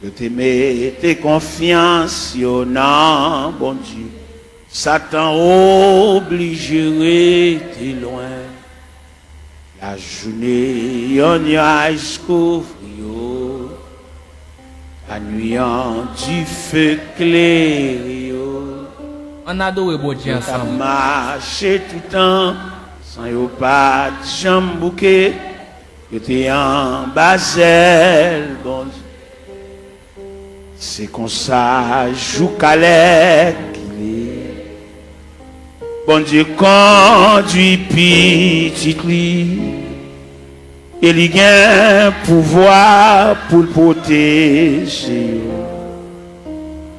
Yo te mette confiance, yo non, bon Dieu. Satan obligé t'es loin. La journée, yon nuage couvre yo. La nuit, en du feu clair yo. On adore bon Dieu ensemble. Marcher tout le temps, sans yo pas de jambes bouquet, yo te en basel, bon Dieu. C'est comme ça, joue calais qu'il est. Bon Dieu conduit petit lui, et il a un pouvoir pour le protéger.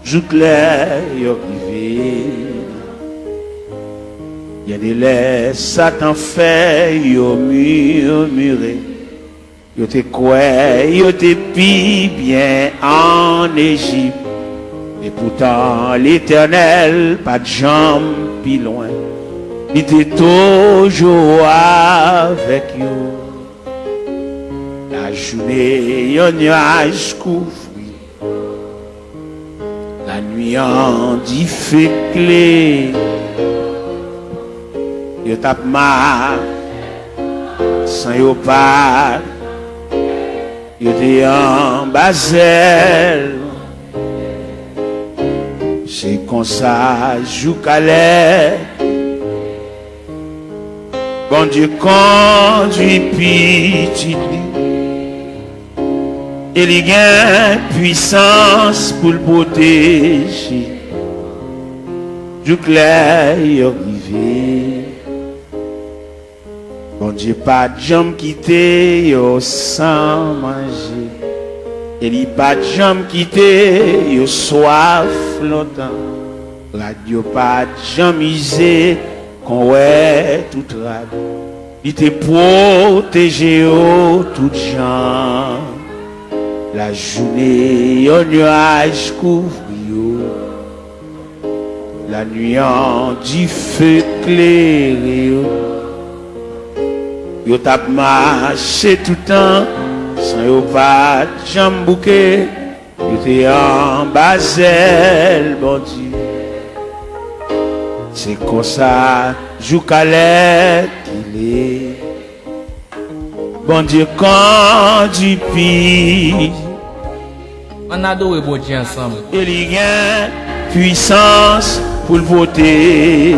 Joue clair, yo privé. Il y a des laits, Satan fait, yo murmuré. Yo te quoi, yo te pi bien en Égypte. Et pourtant, l'Éternel, pas de jambes, pi loin. Il était toujours avec yo. La journée, yon nuage couvre. La nuit en dit fait clé. Yo tap mar sans yo pas. Yo te en basel. C'est comme ça, joue calais. Bon Dieu conduit petit. Et il y a puissance pour le protéger. Du clair, il arrivé. Bon Dieu, pas de jambes quitter, yo sans manger. Et il pas de jambes quitter, yo soif longtemps. Radio pas de jambes misé, qu'on ouais tout rade. Il te protégé, oh, tout gens. La journée, un nuage couvre yo. La nuit, en du feu clair yo. Yo tap marché tout le temps, sans yo pas de jambes bouquet. Yo te en basel, bon Dieu. C'est comme ça, joue calais qu'il est. Bon Dieu conduit pis. On adore bon Dieu ensemble. Il y a puissance pour le protéger.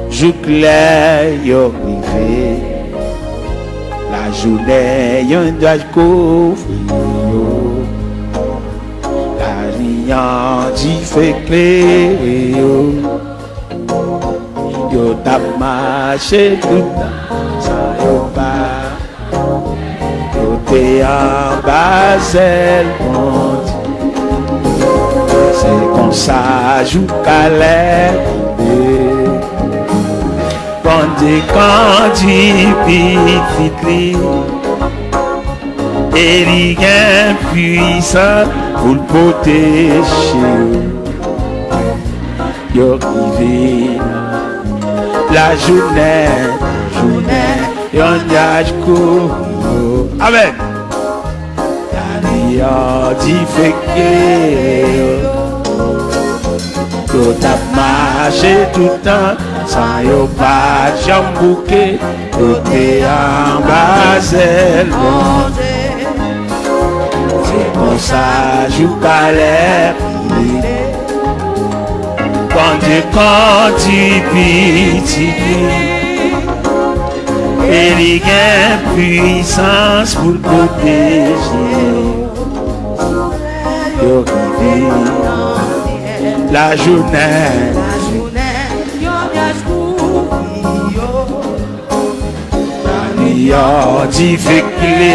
Joue clair, yo privé. La journée, yon doit couvrir. lumière qui fait clair. Yo tap marché tout ça yo pas. Yo te en Basel monte. C'est comme ça joue Calais. Pendant quand tu petit et il est puissant pour le protéger. Yo rivé la journée, yon yaj kou. Amen. Yon di feke. Yo tap marché tout temps, sans yo pas jambouke. Yo te en Basel monte. C'est comme ça, joue Calais. Quand tu petit, et il y a puissance pour protéger. Yo rivé la journée, yo di fait clé.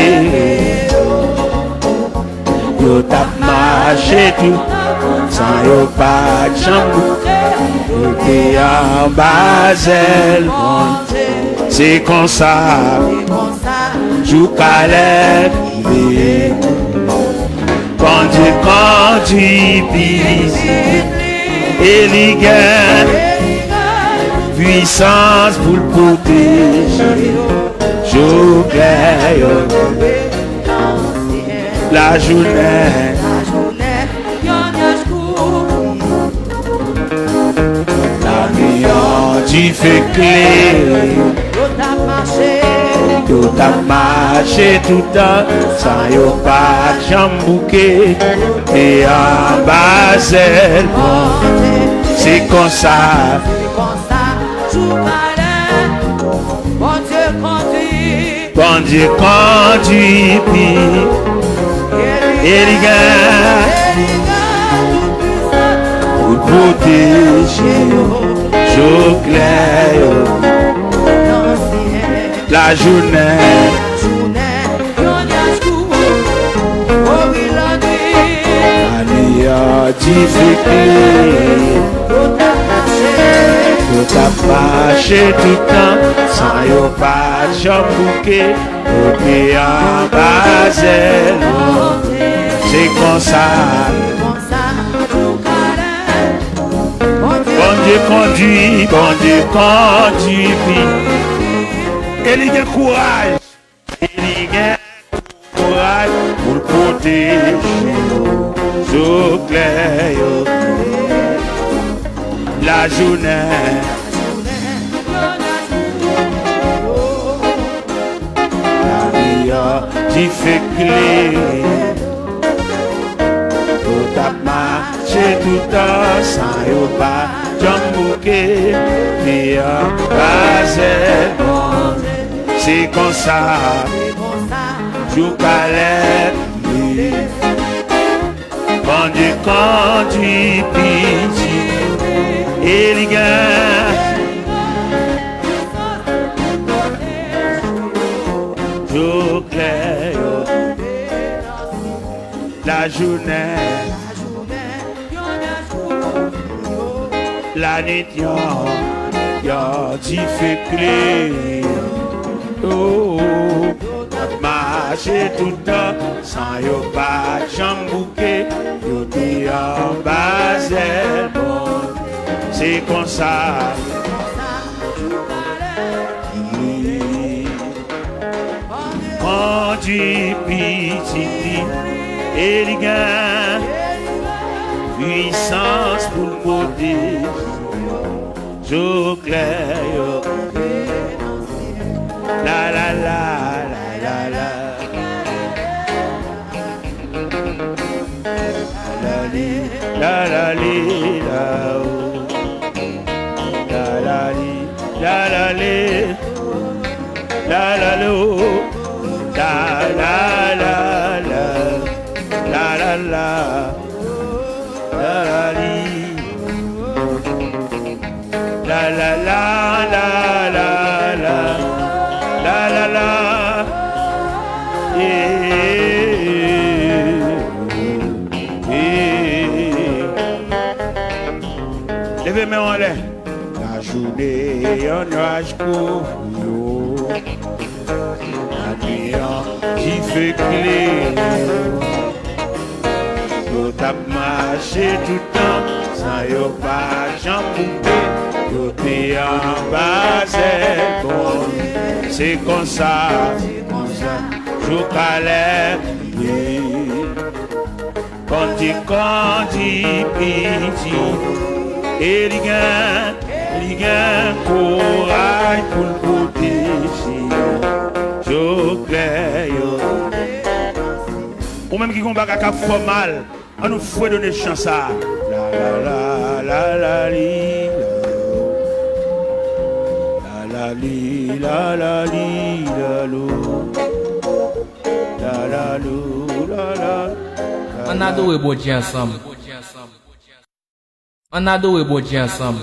Yo tap marché tout sans yo pas de jambes. Yo te en Basel monte. C'est comme ça joue Calais privé. Quand tu pises et il y a puissance pour le protéger. Jour clair la journée, la nuit tu fais clé. Yo tap marché tout le temps, sans yo pas de jambouke. Et en Basel, c'est comme ça. Bon Dieu conduit, et les gars, pour protéger, jour clair, la journée, la nuit, tu fais clé. Yo tap marché tout le temps, sans yo pas de jambouke. Yo te en Basel, c'est comme ça. Bon Dieu conduit, et il y a courage, pour le protéger. Jour clair, la journée, la nuit, tu fais clé. Yo tap marché tout le temps, sans yo pas jambouke. Mais en Basel, c'est comme ça, joue Calais. Quand Dieu conduit petit, et les gars, jour clair, la journée, la nuit, tu fais clé. Oh, marcher tout le temps, sans yo pas de jambouke. Yo te en Basel, c'est comme ça. Conduit petit, et les gars, puissance pour le protéger. Jour clair, la la la la la la la la la la la la la la la lo la la la la la la la la la la la la la la la. Levez-moi en l'air. La journée en nuage pour vous. La nuit qui fait clair. Yo tap marché tout le temps sans yo pas j'en poupée. Yo t'es en bas, c'est comme ça. Je calais, quand tu piti, et les gars, courage pour le protéger. Je clais, ou même qui combat à fort mal, on nous faut donner chance à la la la la li la li la la li la lo. Another way, boy, Jansam. Another way, boy, Jansam.